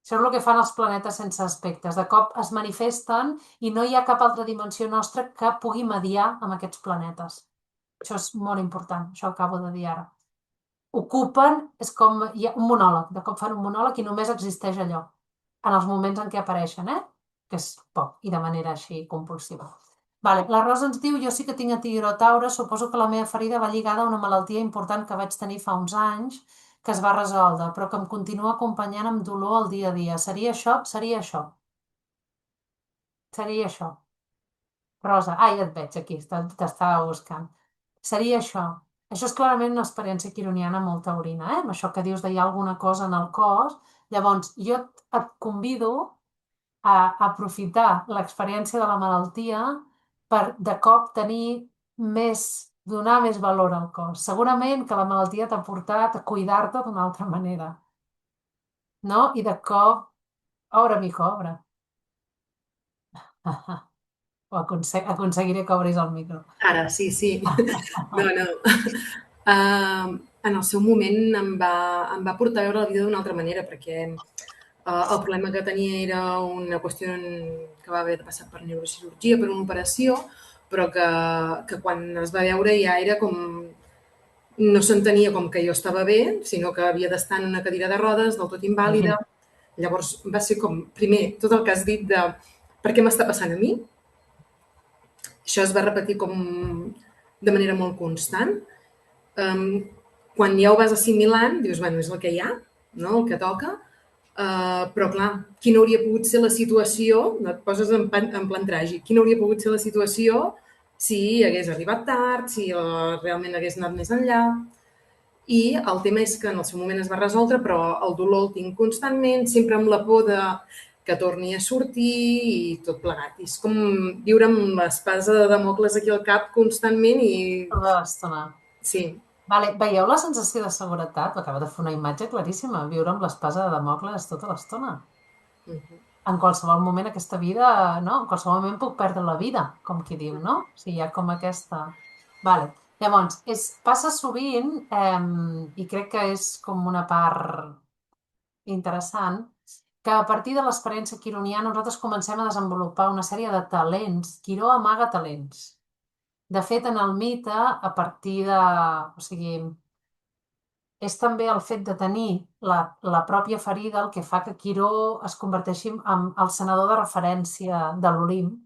Això és el que fan els planetes sense aspectes. De cop es manifesten i no hi ha cap altra dimensió nostra que pugui mediar amb aquests planetes. Això és molt important, això acabo de dir ara. Ocupen, és com hi ha un monòleg, de cop fan un monòleg i només existeix allò, en els moments en què apareixen, que és poc, i de manera així compulsiva. Vale, la Rosa ens diu, jo sí que tinc etirotaure, suposo que la meva ferida va lligada a una malaltia important que vaig tenir fa uns anys, que es va resoldre, però que em continua acompanyant amb dolor al dia a dia. Seria això? Seria això. Seria això. Rosa, ja et veig aquí, t'estava buscant. Seria això. Això és clarament una experiència quironiana molt taurina, amb això que dius de hi ha alguna cosa en el cos. Llavors, jo et convido a aprofitar l'experiència de la malaltia per de cop donar més valor al cos. Segurament que la malaltia t'ha portat a cuidar-te d'una altra manera. No? I de cop, obre, mico, obre. O aconseguiré que obris el micro. Ara, sí. No. En el seu moment em va portar a veure la vida d'una altra manera, perquè el problema que tenia era una qüestió que va haver de passar per neurocirurgia, per una operació, però que quan es va veure ja era com... No s'entenia com que jo estava bé, sinó que havia d'estar en una cadira de rodes, del tot invàlida. Llavors va ser com, primer, tot el que has dit de per què m'està passant a mi. Això es va repetir com de manera molt constant. Quan ja ho vas assimilant, dius, bueno, és el que hi ha, no? El que toca. Però, clar, quina hauria pogut ser la situació, et poses en plan tràgic, quina hauria pogut ser la situació si hagués arribat tard, si realment hagués anat més enllà. I el tema és que en el seu moment es va resoldre, però el dolor el tinc constantment, sempre amb la por de que torni a sortir i tot plegat. I és com viure amb l'espasa de Damocles aquí al cap constantment i... Tota l'estona. Sí. Vale, veieu la sensació de seguretat? Acaba de fer una imatge claríssima, viure amb l'espasa de Damocles tota l'estona. En qualsevol moment aquesta vida, no? En qualsevol moment puc perdre la vida, com qui diu, no? O sigui, hi ha com aquesta... Vale. Llavors, passa sovint, i crec que és com una part interessant, que a partir de l'experiència quironiana nosaltres comencem a desenvolupar una sèrie de talents. Quiró amaga talents. De fet, en el mite, a partir de... O sigui, és també el fet de tenir la pròpia ferida el que fa que Quiró es converteixi en el senador de referència de l'Olimp.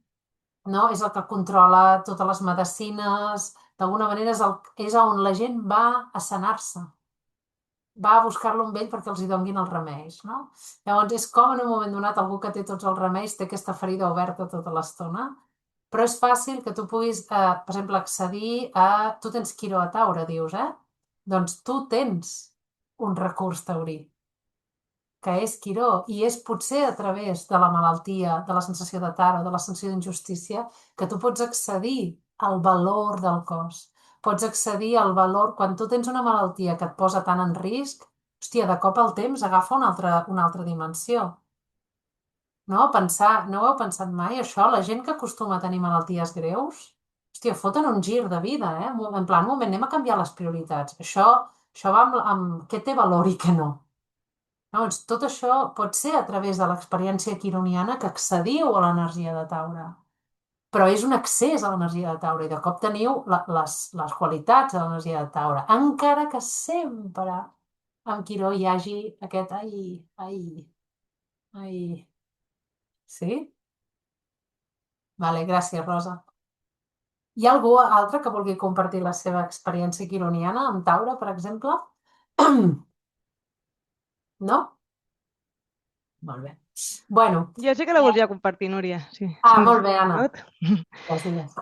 No? És el que controla totes les medicines, d'alguna manera és on la gent va a sanar-se. Va a buscar-lo amb ell perquè els hi donguin els remeis. No? Llavors és com en un moment donat algú que té tots els remeis té aquesta ferida oberta tota l'estona però és fàcil que tu puguis, per exemple, accedir a... Tu tens Quiró a Taure, dius, Doncs tu tens un recurs taurí, que és Quiró, i és potser a través de la malaltia, de la sensació de tara, de la sensació d'injustícia, que tu pots accedir al valor del cos. Pots accedir al valor... Quan tu tens una malaltia que et posa tant en risc, hòstia, de cop el temps agafa una altra dimensió. No? No ho heu pensat mai, això? La gent que acostuma a tenir malalties greus, hòstia, foten un gir de vida, En plan, un moment, anem a canviar les prioritats. Això va amb què té valor i què no. Llavors, tot això pot ser a través de l'experiència quironiana que accediu a l'energia de Taure. Però és un accés a l'energia de Taure i de cop teniu les qualitats de l'energia de Taure. Encara que sempre amb Quiró hi hagi aquest ai. Sí? Vale, gràcies, Rosa. Hi ha algú altre que vulgui compartir la seva experiència quironiana amb Taure, per exemple? No? Molt bé. Bueno, Jo sí que la volia compartir, Núria. Sí, molt bé, Anna. pot? Digues.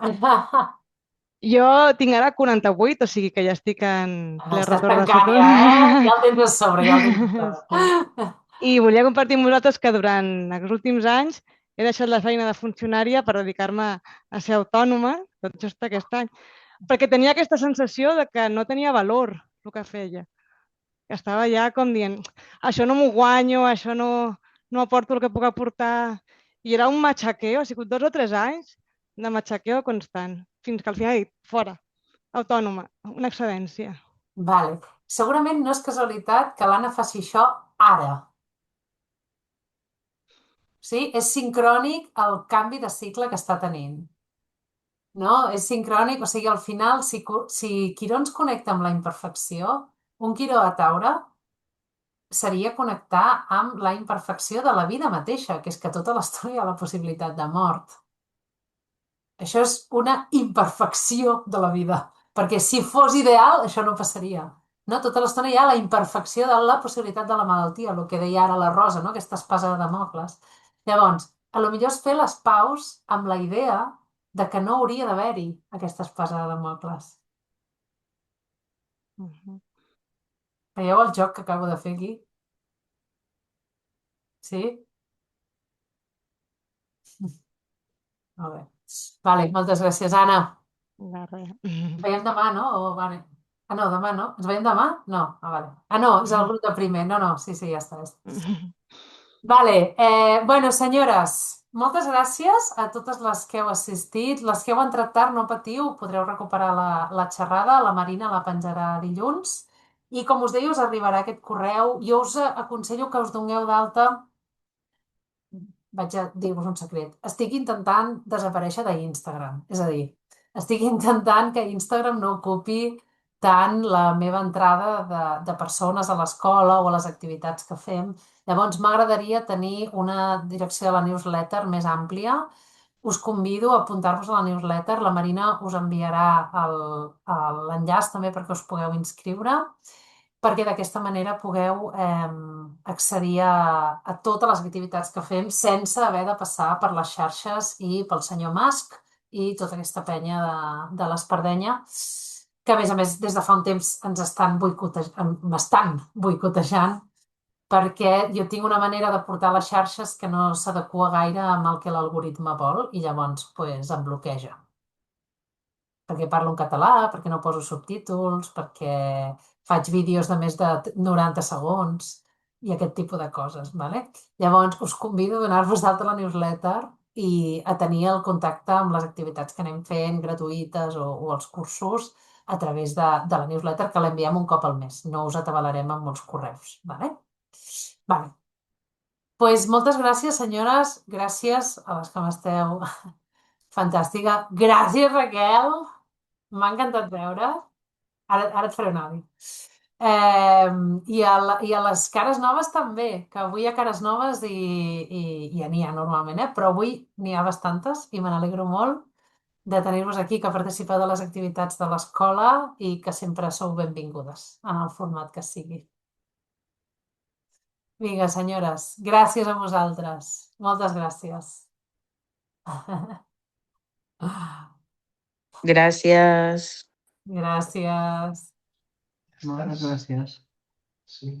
Jo tinc ara 48, o sigui que ja estic en ple Estàs retorn de tancant futur. ja, Ja el tens a sobre, ja el tens a sobre. I volia compartir amb vosaltres que durant els últims anys he deixat la feina de funcionària per dedicar-me a ser autònoma, tot just aquest any, perquè tenia aquesta sensació de que no tenia valor el que feia. Que estava ja com dient, això no m'ho guanyo, això no aporto el que puc aportar. I era un matxaqueo, ha sigut 2 o 3 anys de matxaqueo constant, fins que al final he dit, fora, autònoma, una excedència. Vale. Segurament no és casualitat que l'Anna faci això ara. Sí? És sincrònic el canvi de cicle que està tenint. No? És sincrònic, o sigui, al final, si Quiró ens connecta amb la imperfecció, un Quiró a Taure seria connectar amb la imperfecció de la vida mateixa, que és que tota l'estona hi ha la possibilitat de mort. Això és una imperfecció de la vida, perquè si fos ideal, això no passaria. No? Tota l'estona hi ha la imperfecció de la possibilitat de la malaltia, el que deia ara la Rosa, no? Aquesta espasa de Damocles. Llavors, a lo millor és fer les paus amb la idea de que no hauria d'haver-hi aquesta espasa de Damocles. Veieu el joc que acabo de fer aquí? Sí? Molt bé. Vale, moltes gràcies, Anna. De res. Ens veiem demà, no? Vale. Ah, no, demà no. Ens veiem demà? No. Ah, vale. Ah, no, és el grup de primer. No, sí, ja està. Vale. Bueno, senyores, moltes gràcies a totes les que heu assistit. Les que heu entrat tard, no patiu, podreu recuperar la xerrada. La Marina la penjarà dilluns. I com us deia, us arribarà aquest correu. Jo us aconsello que us doneu d'alta. Vaig a dir-vos un secret. Estic intentant desaparèixer d'Instagram. És a dir, estic intentant que Instagram no ocupi tant la meva entrada de persones a l'escola o a les activitats que fem. Llavors, m'agradaria tenir una direcció de la newsletter més àmplia. Us convido a apuntar-vos a la newsletter. La Marina us enviarà l'enllaç també perquè us pugueu inscriure, perquè d'aquesta manera pugueu accedir a totes les activitats que fem sense haver de passar per les xarxes i pel senyor Musk i tota aquesta penya de l'espardenya, que a més, des de fa un temps m'estan boicotejant, perquè jo tinc una manera de portar les xarxes que no s'adequa gaire amb el que l'algoritme vol i llavors em bloqueja. Perquè parlo en català, perquè no poso subtítols, perquè faig vídeos de més de 90 segons i aquest tipus de coses. Vale? Llavors, us convido a donar-vos d'alta la newsletter i a tenir el contacte amb les activitats que anem fent gratuïtes o els cursos a través de la newsletter, que l'enviem un cop al mes. No us atabalarem amb molts correus. Vale? Vale. Pues moltes gràcies, senyores. Gràcies a les que m'esteu. Fantàstica. Gràcies, Raquel. M'ha encantat veure. Ara et faré un àudio. I a les cares noves també, que avui hi ha cares noves i ja n'hi ha normalment, però avui n'hi ha bastantes i me n'alegro molt de tenir-vos aquí, que participeu de les activitats de l'escola i que sempre sou benvingudes en el format que sigui. Vinga, senyores, gràcies a vosaltres. Moltes gràcies. Gràcies. Gràcies. Moltes gràcies. Sí.